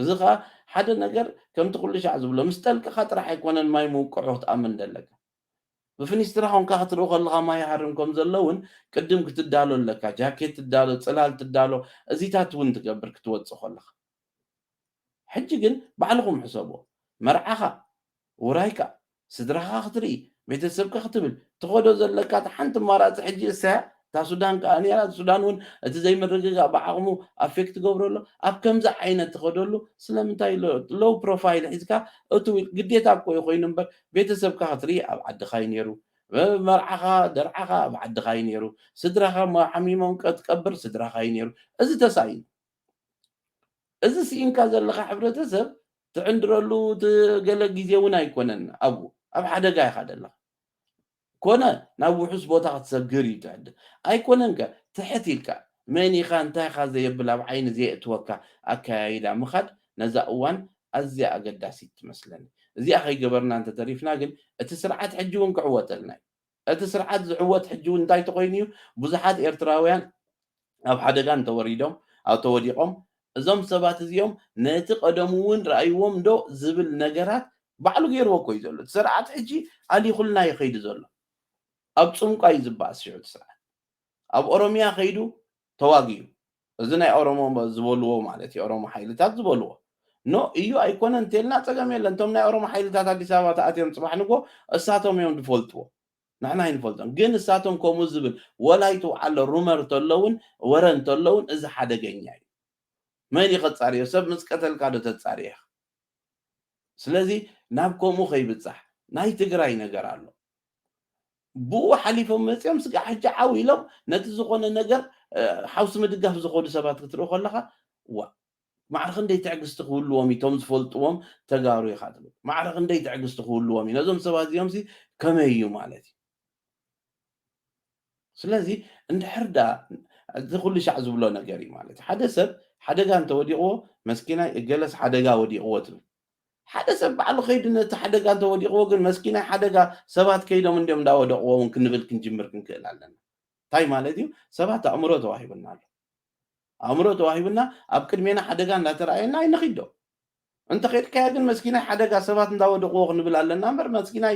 እዚ ከዓ ሓደ ነገር ከምቲ ኩሉ ሻዕ ዝብሎ ምስ ጠልቅኻ ጥራሕ ኣይኮነን ማይ ምውቅዑ ክትኣምን ዘለካ ብፍኒስትራ ኮንካ ክትሪኡ ከለካ ማይ ይሃርም ከም ዘሎ እውን ቅድም ክትዳሎ ኣለካ ጃኬት ትዳሎ ፅላል ትዳሎ እዚታት እውን ትገብር ክትወፅእ ከለካ ሕጂ ግን ባዕልኩም ሕሰቦ መርዓኻ ውራይካ ስድራኻ ክትርኢ ቤተሰብካ ክትብል ትኸዶ ዘለካ እቲ ሓንቲ ኣማራፂ ሕጂ እሳያ እታ ሱዳን ከዓ ነራ ሱዳን እውን እቲ ዘይምርግጋእ ብዓቕሙ ኣፌክት ገብሮ ኣሎ ኣብ ከምዚ ዓይነት ትኸደሉ ስለምንታይ ሎው ፕሮፋይል ሒዝካ እቱ ግዴታ እኮ ኮይኑ እምበር ቤተሰብካ ክትርኢ ኣብ ዓድኻ እዩ ነይሩ መርዓኻ ደርዓኻ ኣብ ዓድኻ እዩ ነይሩ ስድራኻ ሓሚሞም ክትቀብር ስድራኻ እዩ ነይሩ እዚ ተሳኢኑ እዚ ስኢንካ ዘለካ ሕብረተሰብ ትዕንድረሉ ገለ ግዜ እውን ኣይኮነን ኣብኡ ኣብ ሓደጋ ኢኻ ዘለካ ኮነ ናብ ውሑስ ቦታ ክትሰግር እዩ ትዕድል ኣይኮነን ከ ትሕት ኢልካ መን ኢኻ እንታይ ኢኻ ዘየብል ኣብ ዓይኒ ዘየእትወካ ኣከያይዳ ምኻድ ነዛ እዋን ኣዝያ ኣገዳሲት ትመስለኒ እዚኣ ከይገበርና እንተተሪፍና ግን እቲ ስርዓት ሕጂ እውን ክዕወተልና እዩ እቲ ስርዓት ዝዕወት ሕጂ እውን እንታይ ተኮይኑ እዩ ብዙሓት ኤርትራውያን ኣብ ሓደጋ እንተወሪዶም ኣብ ተወዲቖም እዞም ሰባት እዚኦም ነቲ ቀደም እውን ረኣይዎም ዶ ዝብል ነገራት ባዕሉ ገይርዎ እኮ እዩ ዘሎ እቲ ስርዓት ሕጂ ኣሊኹልና ይኸይዱ ዘሎ ኣብ ፅምቋ እዩ ዝበኣስ ሽዑ እቲ ስርዓት ኣብ ኦሮምያ ከይዱ ተዋጊዩ እዚ ናይ ኦሮሞ ዝበልዎ ማለት እዩ ኦሮሞ ሓይልታት ዝበልዎ ኖ እዩ ኣይኮነ እንተልና ፀገም የለን እቶም ናይ ኦሮሞ ሓይልታት ኣዲስ ኣበባ ተኣትዮም ፅባሕ ንጎ እሳቶም እዮም ዝፈልጥዎ ንሕና ይንፈልጦም ግን እሳቶም ከምኡ ዝብል ወላይቱ ዓሎ ሩመር እንተለውን ወረ እንተለውን እዚ ሓደገኛ እዩ መን ይኸፃርዮ ሰብ ምስ ቀተልካ ዶ ተፃርየ ስለዚ ናብ ከምኡ ከይብፃሕ ናይ ትግራይ ነገር ኣሎ ብኡ ሓሊፎም መፅኦም ስጋ ሕጂ ዓው ኢሎም ነቲ ዝኾነ ነገር ሓውሲ ምድጋፍ ዝኸዱ ሰባት ክትርኢ ከለካ ዋ ማዕረ ክንደይ ትዕግስቲ ክህልዎም እቶም ዝፈልጥዎም ተጋሩ ኢኻ ትብል ማዕረ ክንደይ ትዕግስቲ ክህልዎም እዩ ነዞም ሰባት እዚኦም ከመይ እዩ ማለት እዩ ስለዚ እንድሕር ዳ እቲ ኩሉ ሻዕ ዝብሎ ነገር እዩ ማለት እዩ ሓደ ሰብ ሓደጋ እንተወዲቕዎ መስኪናይ ገለስ ሓደጋ ወዲቕዎ ትብል ሓደ ሰብ ባዕሉ ከይዱ ነቲ ሓደጋ እንተወዲቕዎ ግን መስኪናይ ሓደጋ ሰባት ከይዶም እንዲኦም እንዳወደቕዎ እውን ክንብል ክንጅምር ክንክእል ኣለና እንታይ ማለት እዩ ሰባት ኣእምሮ ተዋሂቡና ኣሎ ኣእምሮ ተዋሂቡና ኣብ ቅድሜና ሓደጋ እንዳተረኣየና ኣይንኺዶ እንተ ከድካያ ግን መስኪናይ ሓደጋ ሰባት እንዳወደቕዎ ክንብል ኣለና እምበር መስኪናይ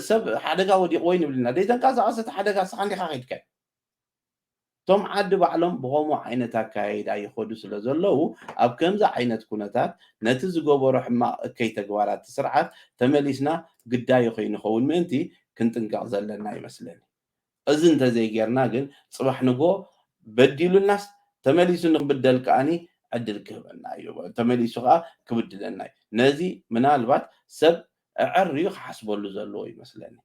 ሰብ ሓደጋ ወዲቕዎ ይንብልና ደይተንቀሳቐሰ እቲ ሓደጋ ስኻ እንዲኻ ከይድካዮ እቶም ዓዲ ባዕሎም ብኸምኡ ዓይነት ኣካያይዳ ይኸዱ ስለ ዘለዉ ኣብ ከምዚ ዓይነት ኩነታት ነቲ ዝገበሮ ሕማቕ እከይ ተግባራት ስርዓት ተመሊስና ግዳይ ከይንኸውን ምእንቲ ክንጥንቀቕ ዘለና ይመስለኒ እዚ እንተዘይጌርና ግን ፅባሕ ንጎ በዲሉናስ ተመሊሱ ንክብደል ከዓኒ ዕድል ክህበና እዩ ተመሊሱ ከዓ ክብድለና እዩ ነዚ ምናልባት ሰብ ዕርዩ ክሓስበሉ ዘለዎ ይመስለኒ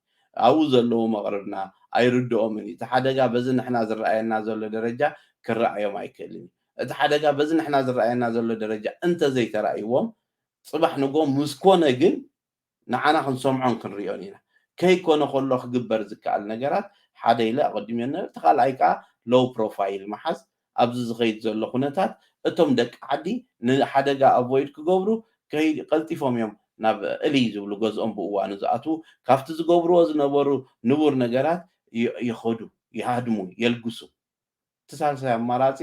ኣብኡ ዘለዉ መቕረብና ኣይርድኦምን እቲ ሓደጋ በዚ ንሕና ዝረኣየና ዘሎ ደረጃ ክረኣዮም ኣይክእልን እቲ ሓደጋ በዚ ንሕና ዝረኣየና ዘሎ ደረጃ እንተዘይተረኣይዎም ፅባሕ ንጎ ምስ ኮነ ግን ንዓና ክንሰምዖን ክንሪኦን ኢና ከይኮነ ከሎ ክግበር ዝከኣል ነገራት ሓደ ኢለ ኣቐዲሙ ነበር እቲ ካልኣይ ከዓ ሎው ፕሮፋይል መሓዝ ኣብዚ ዝኸይድ ዘሎ ኩነታት እቶም ደቂ ዓዲ ንሓደጋ ኣቮይድ ክገብሩ ቀልጢፎም እዮም ናብ እልይ ዝብሉ ገዝኦም ብእዋኑ ዝኣትዉ ካብቲ ዝገብርዎ ዝነበሩ ንቡር ነገራት ይኸዱ ይሃድሙ የልግሱ እቲ ሳልሳይ ኣማራፂ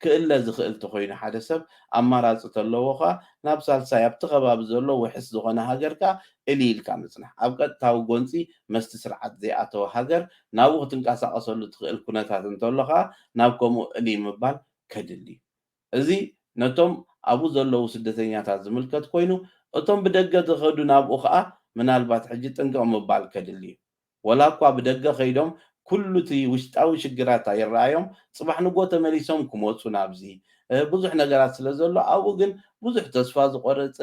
ክእለ ዝኽእል እንተኮይኑ ሓደ ሰብ ኣማራፂ ተለዎ ከዓ ናብ ሳልሳይ ኣብቲ ከባቢ ዘሎ ውሕስ ዝኾነ ሃገር ከዓ እልይ ኢልካ ምፅናሕ ኣብ ቀጥታዊ ጎንፂ መስቲ ስርዓት ዘይኣተወ ሃገር ናብኡ ክትንቀሳቐሰሉ ትኽእል ኩነታት እንተሎ ከዓ ናብ ከምኡ እልይ ምባል ከድሊ እዚ ነቶም ኣብኡ ዘለዉ ስደተኛታት ዝምልከት ኮይኑ እቶም ብደገ ዝኸዱ ናብኡ ከዓ ምናልባት ሕጂ ጥንቅቕ ምባል ከድሊ እዩ ወላ እኳ ብደገ ከይዶም ኩሉ እቲ ውሽጣዊ ሽግራት ይረኣዮም ፅባሕ ንጎ ተመሊሶም ክመፁ ናብዚ ብዙሕ ነገራት ስለ ዘሎ ኣብኡ ግን ብዙሕ ተስፋ ዝቆረፀ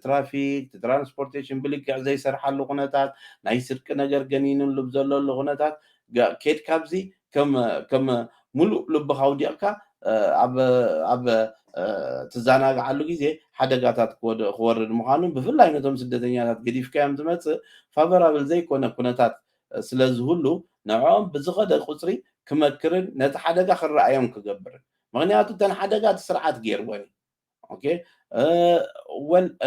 ትራፊክ ትራንስፖርቴሽን ብልክዕ ዘይሰርሓሉ ኩነታት ናይ ስርቂ ነገር ገኒኑሉ ዘለሉ ኩነታት ኬድካብዚ ከም ሙሉእ ልብኻ ውዲቕካ ኣብ ትዘናግዓሉ ግዜ ሓደጋታት ክወርድ ምዃኑ ብፍላይ ነቶም ስደተኛታት ገዲፍካዮም ትመፅእ ፋቨራብል ዘይኮነ ኩነታት ስለ ዝህሉ ንዕኦም ብዝኸደ ቁፅሪ ክመክርን ነቲ ሓደጋ ክረኣዮም ክገብርን ምክንያቱ ተን ሓደጋ እቲ ስርዓት ገይርዎን እዩ اوكي ول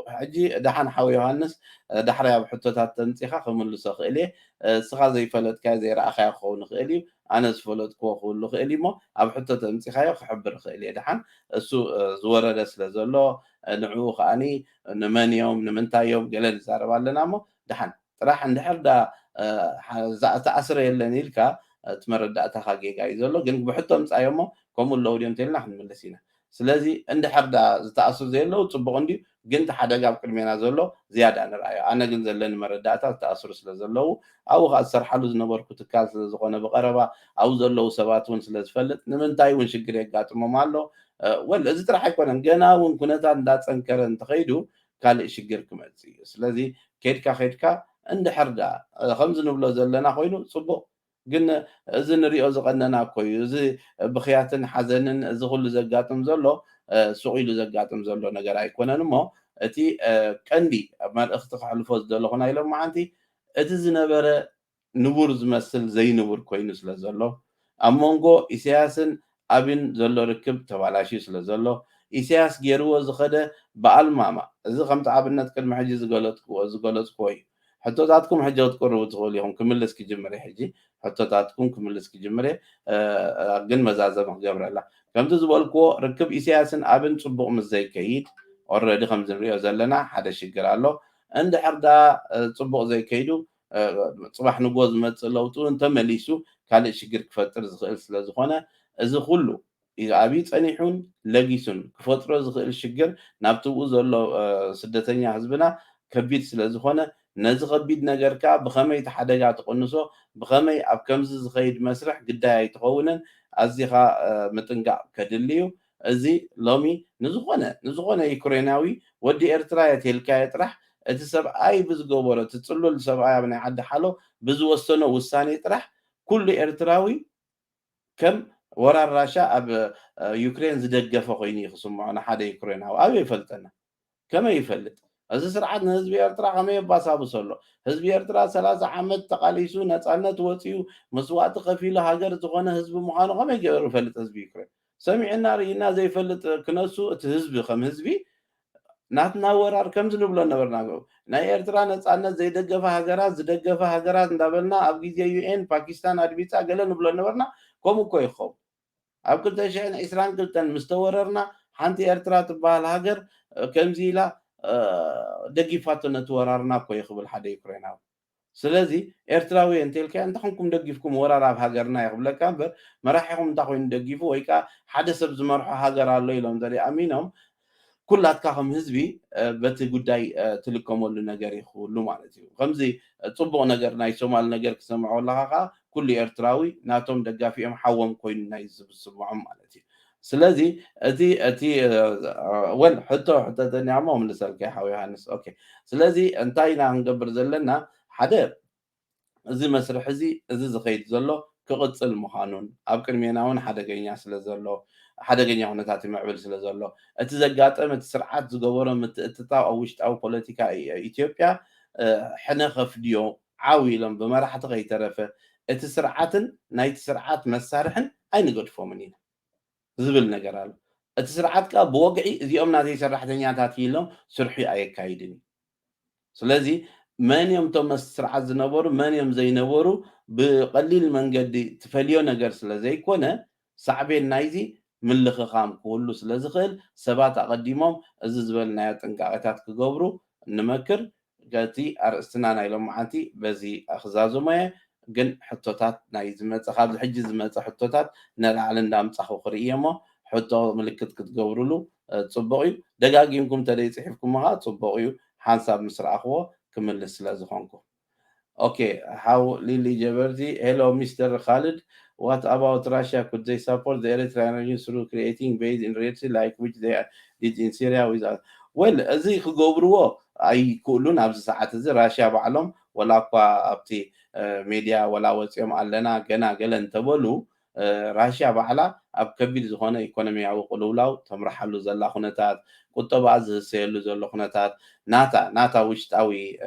حجي دحن حاوي يوهانس دحريا بحطوتات تنصيخا كملسو خيلي سخا زي فلتكا زي رأخا يخون خيلي أنا زفلت كو خولو خيلي مو أب حتى تنصيخا يخبر خيلي دحن السو زورة دسل زلو نعو خاني نمن يوم نمنتا يوم قلل زاربا لنا مو دحن راح ندحر دا تأثر يلن إلكا تمردأتا خاقيقا يزولو جنك بحطو مصايمو كومو اللو ديون تيلنا حن ملسينا سلازي اندحر دا زتأثر زيلو صبغ اندي جنت حدا قاب قدمينا زلو زيادة أنا رأيه أنا جن زلني مرداتا تأثر سلازلو أو خاصر حلو زنبركو تكال سلازقونا بقربا أو زلو سباتون سلازفلت نمنتاي ونشقر يقاتمو مالو ولا إذا راح يكون جنا ونكونتا ندات انكرن تخيدو قال شقر كمزي سلازي كيدكا اندحر دا خمس نبلو زلنا خوينو صبغ قلنا إذا نريو زغننا كوي إذا بخياتن حزنن إذا كل زقاتم زلو سوقيلو زقاتم زلو نجار أيقونن مو أتي كندي ما الأخت حلفوز دلو هنا يلو ما عندي أتي زنبرة نبورز مثل زي نبور كوينس لزلو أمونغو إسياسن أبين زلو ركب تبالاشي سلزلو إسياس جيرو زخده بألماما إذا خمت عابنا تكلم حجي زقالت كوي حتى ذاتكم حجة تقروا تقوليهم كملس كي جمري حجي حتى ذاتكم كملس كي جمري جن مزازة مجبر الله كم تزبالكو ركب إسياسن أبن صبغ مزاي كيد already خمس ريال زلنا حدا شجر الله عند حدا صبغ زي كيدو صباح نجوز مثلا وتقول أنت مليسو كان شجر كفتر زخانة إذا كله إذا أبي تصنيحون لقيسون كفترة الشجر نبتو زلوا سدتني حزبنا كبيت سلازخانة نزغبيد نجركا بخمي تحدجا تقنصو بخمي أب كمز زخيد مسرح قدا يتقونن أزيخا متنقع كدليو أزي لومي نزغونة يكوريناوي ودي إرترايا تلكا يطرح تسب أي بزقوبرة تتصلو لسبعة من حد حلو بزوستنو وساني يطرح كل إرتراوي كم ورا الراشا أب يوكرين زدقفة خويني خصم معنا حدا يكوريناوي أو يفلتنا كما يفلت እዚ ስርዓት ንህዝቢ ኤርትራ ከመይ የባሳብሶ ኣሎ ህዝቢ ኤርትራ 30 ዓመት ተቃሊሱ ነፃነት ወፂኡ መስዋዕቲ ከፊሉ ሃገር ዝኾነ ህዝቢ ምዃኑ ከመይ ገይሩ ይፈልጥ ህዝቢ ዩክሬን ሰሚዕና ርኢና ዘይፈልጥ ክነሱ እቲ ህዝቢ ከም ህዝቢ ናትና ወራር ከምዚ ንብሎ ነበርና ናይ ኤርትራ ነፃነት ዘይደገፈ ሃገራት ዝደገፈ ሃገራት እንዳበልና ኣብ ግዜ ዩኤን ፓኪስታን ኣድቢፃ ገለ ንብሎ ነበርና ከምኡ እኮ ይኸውን ኣብ 2022 ምስ ተወረርና ሓንቲ ኤርትራ ትበሃል ሃገር ከምዚ ኢላ دقيفات نتورارنا كوي خبل حدا يوكريناوي سلازي إرتراوي انتلكا انت خنكم دقيفكم ورارا بهاجرنا يقبل كامبر ما راح يقوم تاخوين دقيفو ويكا حدا سب زمرحو هاجر الله يلوم داري امينهم كلها تكاهم هزبي بت قداي تلكم ولا نجار يخولو مالتي خمزي تصبغ نجار ناي سومال نجار كسمعوا الله كل إرتراوي ناتهم دقافيهم حوم كوين نايز بسمعهم مالتي سلازي اتي وين حتى نعمهم نسالك يا حوي يوحنس اوكي سلازي انتاينا نقبر زلنا حدا زي مسرح زي زخيد زلو كقصل مخانون اب قدميناون حدغيا سلازلو حدغيا هونتات معبل سلازلو اتزقاطم تسرعات زغبرو متتاو اوشت او بوليتيكا ايثيوبيا حنا خفديو عاويلم بمرحه غيترفه اتسرعاتن نايت سرعات مسارحن اي نقدفو منين زبل ነገር አለ እቲ ስርዓት ካ ብወግዒ እዚኦም ናተይ ሰራሕተኛታት ኢሎም ስርሑ ኣየካይድን ስለዚ መን እዮም ቶም ስርዓት ዝነበሩ መን እዮም ዘይነበሩ ብቀሊል መንገዲ ትፈልዮ ነገር ስለ ዘይኮነ ሳዕቤን ናይዚ ምልኽኻም ክህሉ ስለ ዝኽእል ሰባት ኣቀዲሞም እዚ ዝበልናዮ ጥንቃቐታት ክገብሩ ንመክር ገቲ ኣርእስትና ናይ ሎማዓንቲ በዚ ኣኽዛዞሞ ግን ሕቶታት ናይ ዝመፀ ካብዚ ሕጂ ዝመፀ ሕቶታት ንላዕሊ እንዳምፃኹ ክርኢ እሞ ሕቶ ምልክት ክትገብሩሉ ፅቡቅ እዩ ደጋጊምኩም ተደይፅሒፍኩም ኻ ፅቡቅ እዩ ሓንሳብ ምስ ረኣኽዎ ክምልስ ስለ ዝኾንኩ Okay, how Lily Jaberti, hello Mr. Khalid. What about Russia? Could they support the Eritrean regime through creating base in Red Sea like which they did in Syria with us? Well, زي خجوبرو أي كلون أبز ساعات زي راشيا بعلم ولا قا أبتي ميديا ولا وسيم علنا جنا جلن تبلو راشيا بعلا أب كبير زخانة إقتصادية أو قلولاو تمرح له زلا خناتات كتب بعض سيلو زلا خناتات ناتا وش تاوي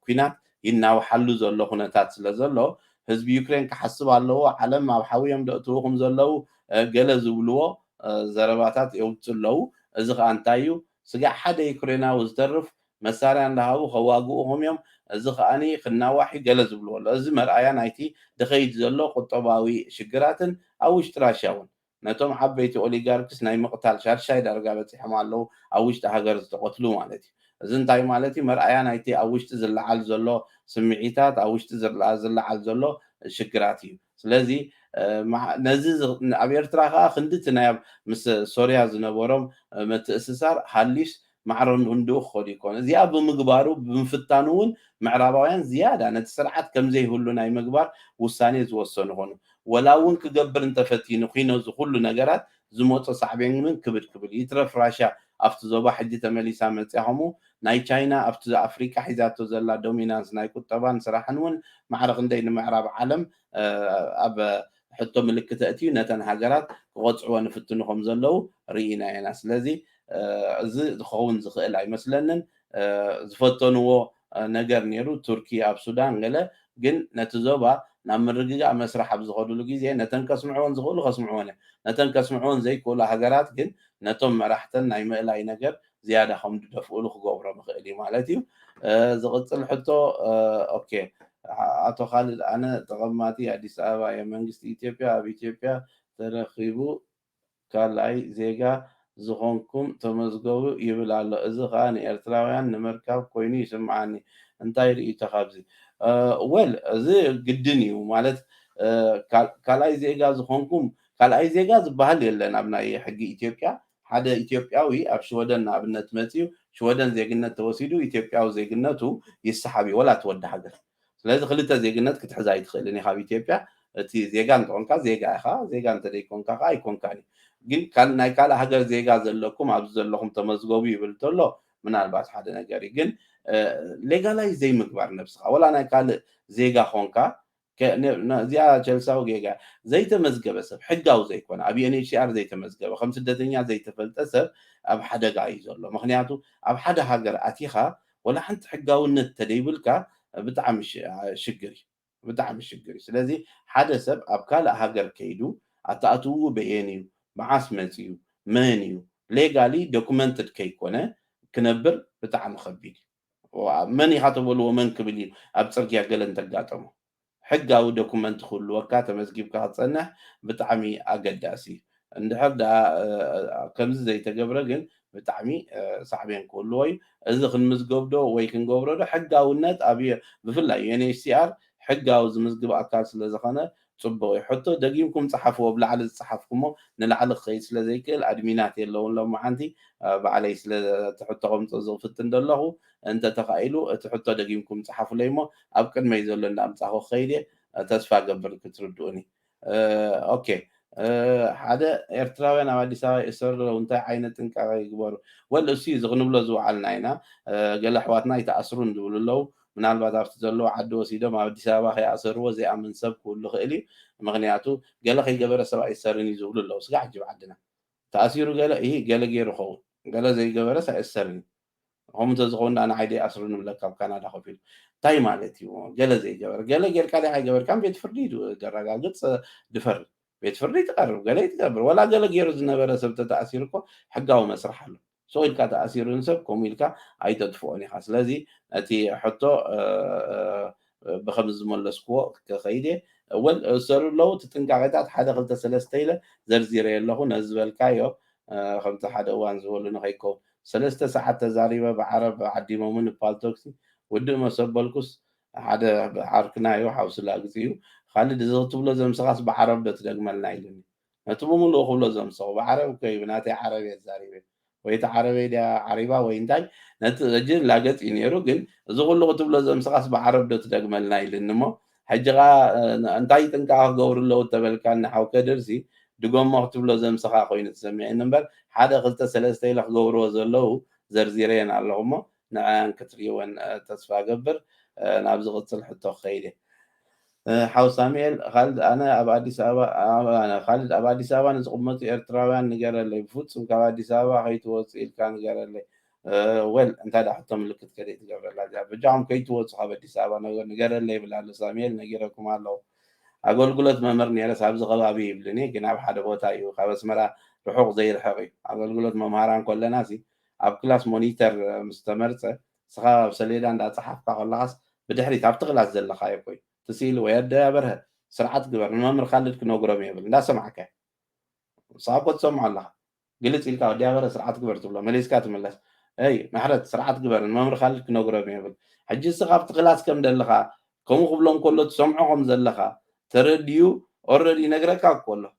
كينات يناو حلو زلو خناتات سلازلو حزب يوكرين كحسب على علم مع حويهم دقتوهم زلو جل زولو زرباتات يوتلو እዚ ከዓ እንታይ እዩ ስጋዕ ሓደ ዩክሬናዊ ዝተርፍ መሳርያ እንዳሃቡ ከዋግኡዎም እዮም እዚ ከዓኒ ክናዋሒ ገለ ዝብልዎ ኣሎ እዚ መርኣያ ናይቲ ድኸይድ ዘሎ ቁጠባዊ ሽግራትን ኣብ ውሽጢ ራሽያ እውን ነቶም ዓበይቲ ኦሊጋርክስ ናይ ምቕታል ሻድሻይ ዳርጋ በፂሖም ኣለዉ ኣብ ውሽጢ ሃገር ዝተቆትሉ ማለት እዩ እዚ እንታይ ማለት እዩ መርኣያ ናይቲ ኣብ ውሽጢ ዝለዓል ዘሎ ስምዒታት ኣብ ውሽጢ ዝለዓል ዘሎ ሽግራት እዩ ስለዚ ነዚ ኣብ ኤርትራ ከዓ ክንዲ እቲ ናይ ምስ ሶርያ ዝነበሮም ምትእስሳር ሃሊስ ማዕረ ክንድኡ ክኸዱ ይኮነ እዚኣ ብምግባሩ ብምፍታኑ እውን ምዕራባውያን ዝያዳ ነቲ ስርዓት ከምዘይህሉ ናይ ምግባር ውሳኔ ዝወሰኑ ኮኑ ወላ እውን ክገብር እንተፈቲኑ ኩኖ እዚ ኩሉ ነገራት ዝመፆ ሳዕቤን ግን ክብድ ክብል ይትረፍ ራሽያ ኣብቲ ዞባ ሕጂ ተመሊሳ መፅያኸሙ ናይ ቻይና ኣብቲ ኣፍሪካ ሒዛቶ ዘላ ዶሚናንስ ናይ ቁጠባን ስራሕን እውን ማዕረ ክንደይ ንምዕራብ ዓለም ኣብ ሕቶ ምልክት ኣትዩ ነተን ሃገራት ክቆፅዕዎ ንፍትኑ ከም ዘለው ርኢና ኢና ስለዚ እዚ ዝኸውን ዝኽእል ኣይመስለንን ዝፈተንዎ ነገር ነይሩ ቱርኪ ኣብ ሱዳን ገለ ግን ነቲ ዞባ ናብ ምርግጋእ መስራሕ ኣብ ዝኸድሉ ግዜ ነተን ከስምዕዎን ዝኽእሉ ከስምዕዎን እዮም ነተን ከስምዕዎን ዘይክእሉ ሃገራት ግን ነቶም መራሕተን ናይ ምእላይ ነገር ዝያዳ ከም ዝደፍእሉ ክገብሮም ይኽእል እዩ ማለት እዩ ዝቕፅል ሕቶ ኦኬ ኣቶ ካሊድ ኣነ ተቐማጢ ኣዲስ ኣበባ የመንግስቲ ኢትዮጵያ ኣብ ኢትዮጵያ ተረኺቡ ካልኣይ ዜጋ ዝኾንኩም ተመዝገቡ ይብል ኣሎ እዚ ከዓ ንኤርትራውያን ንምርካብ ኮይኑ ይስምዓኒ እንታይ ርኢቶ ካብዚ ወል እዚ ግድን እዩ ማለት ካልኣይ ዜጋ ዝኾንኩም ካልኣይ ዜጋ ዝበሃል የለን ኣብ ናይ ሕጊ ኢትዮጵያ ሓደ ኢትዮጵያዊ ኣብ ሽወደን ንኣብነት መፅዩ ሽወደን ዜግነት ተወሲዱ ኢትዮጵያዊ ዜግነቱ ይሰሓብ እዩ ወላ ትወዲ ሃገር ስለዚ ክልተ ዜግነት ክትሕዛ ኣይትኽእልን ካብ ኢትዮጵያ እቲ ዜጋ እንትኾንካ ዜጋ ኢኻ ዜጋ እንተደይኮንካ ከዓ ኣይኮንካን እዩ ግን ናይ ካልእ ሃገር ዜጋ ዘለኩም ኣብዚ ዘለኹም ተመዝገቡ ይብል እንተሎ ምናልባት ሓደ ነገር እዩ ግን ሌጋላይዝ ዘይምግባር ነብስኻ ወላ ናይ ካልእ ዜጋ ኮንካ እዚኣ ቸልሳዊ ጌጋ ዘይተመዝገበ ሰብ ሕጋዊ ዘይኮነ ኣብ ዩኤንኤችሲአር ዘይተመዝገበ ከም ስደተኛ ዘይተፈልጠ ሰብ ኣብ ሓደጋ እዩ ዘሎ ምክንያቱ ኣብ ሓደ ሃገር ኣቲኻ ወላ ሓንቲ ሕጋውነት ተደይብልካ ብጣዕሚ ሽግር እዩ ብጣዕሚ ሽግር እዩ ስለዚ ሓደ ሰብ ኣብ ካልእ ሃገር ከይዱ ኣተኣትውዎ በየን እዩ መዓስ መፅዩ መን እዩ ሌጋሊ ዶኩመንትድ ከይኮነ ክነብር ብጣዕሚ ከቢድ እዩ መን ኢኻ ተበልዎ መን ክብል እዩ ኣብ ፅርግያ ገለ እንተጋጠሞ ሕጋዊ ዶኩመንት ክህልወካ ተመዝጊብካ ክትፀንሕ ብጣዕሚ ኣገዳሲ እዩ እንድሕር ደኣ ከምዚ ዘይተገብረ ግን ብጣዕሚ ሳዕቤን ክህልዎ እዩ እዚ ክንምዝገብ ዶ ወይ ክንገብሮ ዶ ሕጋውነት ኣብ ብፍላይ ዩኤንኤችሲአር ሕጋዊ ዝምዝግብ ኣካል ስለ ዝኾነ ፅቡቅ እዩ ሕቶ ደጊምኩም ፀሓፍዎ ብላዕሊ ዝፀሓፍኩሞ ንላዕሊ ክኸይድ ስለ ዘይክእል ኣድሚናት የለውን ሎማ ሓንቲ ባዕለይ ስለ እቲ ሕቶ ከምፆ ዝፍትን ዘለኹ እንተተኻኢሉ እቲ ሕቶ ደጊምኩም ፀሓፍለይ እሞ ኣብ ቅድመይ ዘሎ እንዳምፃኹ ክኸይድ እየ ተስፋ ገብር ክትርድኡኒ ኦኬ ሓደ ኤርትራውያን ኣብ ኣዲስ ኣበባ ይእሰሩ እንታይ ዓይነት ጥንቃቐ ይግበሩ ወል እሱ እዚ ክንብሎ ዝወዓልና ኢና ገለ ኣሕዋትና ይተኣስሩን ዝብሉ ኣለዉ ምናልባት ኣብቲ ዘለዎ ዓዲ ወሲዶም ኣብ ኣዲስ ኣበባ ከይኣሰርዎ ዘይኣምን ሰብ ክህሉ ይኽእል እዩ ምክንያቱ ገለ ከይገበረ ሰብ ኣይሰርን እዩ ዝብሉ ኣለዉ ስጋዕ ጅብ ዓድና ተኣሲሩ ገለ ገለ ገይሩ ይኸውን ገለ ዘይገበረስ ኣይእሰርን እዩ ከምኡ እንተዝኸውን ኣነ ዓይደ ይኣስሩ ንብለካ ኣብ ካናዳ ኮፍ ኢሉ እንታይ ማለት እዩ ገለ ዘይገበረ ገለ ጌርካ ደ ኣይገበርካን ቤት ፍርዲ ደረጋግፅ ድፈርድ ቤት ፍርዲ ትቐርብ ገለ ይትገብር ወላ ገለ ገይሩ ዝነበረ ሰብ ተተኣሲሩ እኮ ሕጋዊ መስራሕ ኣሎ ሰው ኢልካ ተኣሲሩ ንሰብ ከምኡ ኢልካ ኣይተጥፍኦን ኢኻ ስለዚ እቲ ሕቶ ብከምዚ ዝመለስክዎ ክኸይድ እየ ወል ዝሰሩ ኣለዉ እቲ ጥንቃቄታት ሓደ ክልተ ሰለስተ ኢለ ዘርዚረ ኣለኹ ነዚ ዝበልካዮ ከምቲ ሓደ እዋን ዝበሉ ንኸይከውን 3 ሰዓት ተዛሪበ ብዓረብ ዓዲሞምን ፓልቶክሲ ውድእ መሰበልኩስ ሓደ ዓርክናዮ ሓውስላ ግፅ እዩ ካልእ እዚ ክትብሎ ዘምስኻስ ብዓረብ ዶ ትደግመልና ኢሉኒ ነቲ ብምሉእ ክብሎ ዘምስኹ ብዓረብ ከይብ ናተይ ዓረብ እየ ተዛሪበ ወይ እቲ ዓረበይ ድያ ዓሪባ ወይ እንታይ ነቲ እጅን ላገፅ እዩ ነይሩ ግን እዚ ኩሉ ክትብሎ ዘምስኻስ ብዓረብ ዶ ትደግመልና ኢሉኒ እሞ ሕጂ ኸ እንታይ ጥንቃቐ ክገብሩ ኣለዉ ተበልካኒ ሓውከ ደርሲ ድጎሞ ክትብሎ ዘምስኻ ኮይኑ ትሰሚዐኒ እምበር ሓደ ክልተ ሰለስተ ኢለ ክገብርዎ ዘለዉ ዘርዚረየን ኣለኹ እሞ ንዕያን ክትሪእወን ተስፋ ገብር ናብ ዝቕፅል ሕቶ ክኸይድ እየ ሓው ሳሙኤል ካልድ ኣነ ኣብ ኣዲስ ኣበባ ካልድ ኣብ ኣዲስ ኣበባ ንዝቕመጡ ኤርትራውያን ንገረለይ ብፍፁም ካብ ኣዲስ ኣበባ ከይትወፅእ ኢልካ ንገረለይ ወል እንታይ ዳ ሕቶ ምልክት ከደይ ትገብረላ እዚኣ ብጃኹም ከይትወፁ ካብ ኣዲስ ኣበባ ንገረለይ ይብል ኣሎ ሳሙኤል ነጊረኩም ኣለዉ ኣገልግሎት መምህር ነይረስ ኣብዚ ከባቢ ይብልኒ ግን ኣብ ሓደ ቦታ እዩ ካብ ኣስመራ رحوق زي الحقي أقولت ممهران كلنا سي أب كلاس مونيتر مستمرة سخا سليدا عند صحف خلاص بدحري تعرف كلاس زل خايف كوي تسيل ويدا برها سرعة كبر الممر خالد كنوغرام يبل لا سمعك صعب تسمع الله قلت لك ودي برا سرعة كبر تبلا مليس كاتملس أي محرت سرعة كبر الممر خالد كنوغرام يبل حجي سخا كلاس كم دلخا كم قبلهم كله تسمعهم زلخا ترديو already نقرأ كله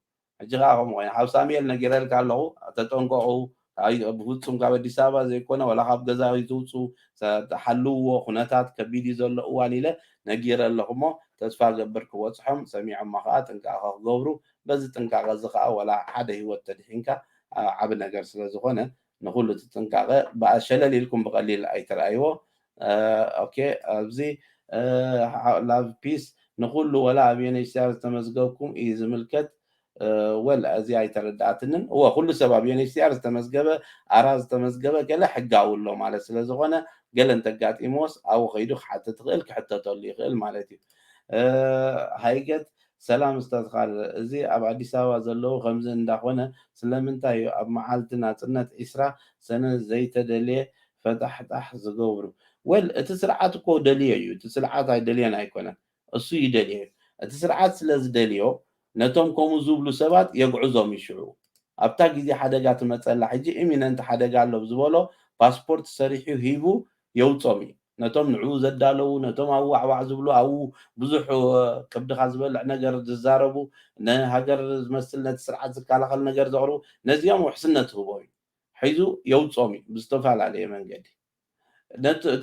جغاهم وين حوساميل نجرال كالو تتونقو أي بفوتسم كابد ديسابا زي كونا ولا خاب جزا يزوتسو ستحلو خناتات كبيدي زل وانيله نجرال لهما تسفى جبرك وصحم سميع مخات إنك أخاف جبرو بس إنك غزقة ولا حدا هو التدحينك عبد نجار سلزخونة نقول تتنكع بقى شلل لكم بقليل أي ترى أيوه أوكي أبزي لاف بيس نقول له ولا أبين يسار تمزجوكم إذا ملكت ولا أزي أي تردعتنن هو كل سبب يعني سيار تمزجبه عراز تمزجبه كلا حق أقول لهم على سلزغنا قال أنت قاعد إيموس أو خيدو حتى تغلك حتى تولي غير مالتي هايجت سلام استاذ خالد زي اب عديس ابا زلو خمزن داخونه سلمنتاي اب معالتنا صنت اسرا سنه زي تدلي فتح زغورو تسرعات كو دليو تسرعات اي دليان ايكونه اسو يدليو تسرعات سلاز دليو نتوم كومو زبلو سبات يقعزهم يشعو ابتا غيزي حدغا تمصلا حجي اميننت حدغا لو زبولو باسبورت صريحو هيبو يوصمي نتوم نعو زدالو نتوم او عواع زبلو او بزح كبدخا زبلع نجر ززاربو هاجر زمسلنا تسرعات زكالخل نجر زغرو نزيام وحسنته بوي حيزو يوصمي بستفال عليه منقدي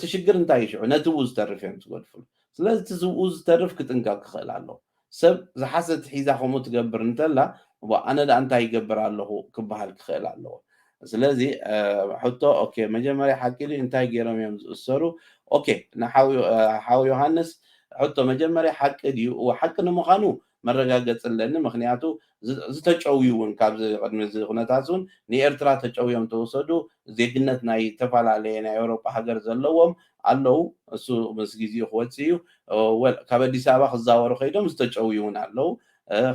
تشجر انت يشعو نتوز ترف يوم تقول فل سلازم تزوز ترف كتنقاق خيل الله سب زحست حيزا خمو تقبر انت لا وانا دا انت يقبر الله كبهالك خيل الله سلازي حتى اوكي مجمري حكي لي انت جيرم يوم السرو اوكي نحاول حاو يوحنس حتى مجمري حكي دي وحكنا مخانو مرغاغص لنا مخنياتو زتچويون كاب قدم زخنتازون ني ارترا تچويوم توسدو زيدነት ናይ ተፋላለየ ናይ ኣውሮፓ ሃገር ዘለዎም ኣለው እሱ ምስ ግዜኡ ክወፅዩ ካብ ኣዲስ ኣበባ ክዛወሩ ከይዶም ዝተጨውዩን ኣለው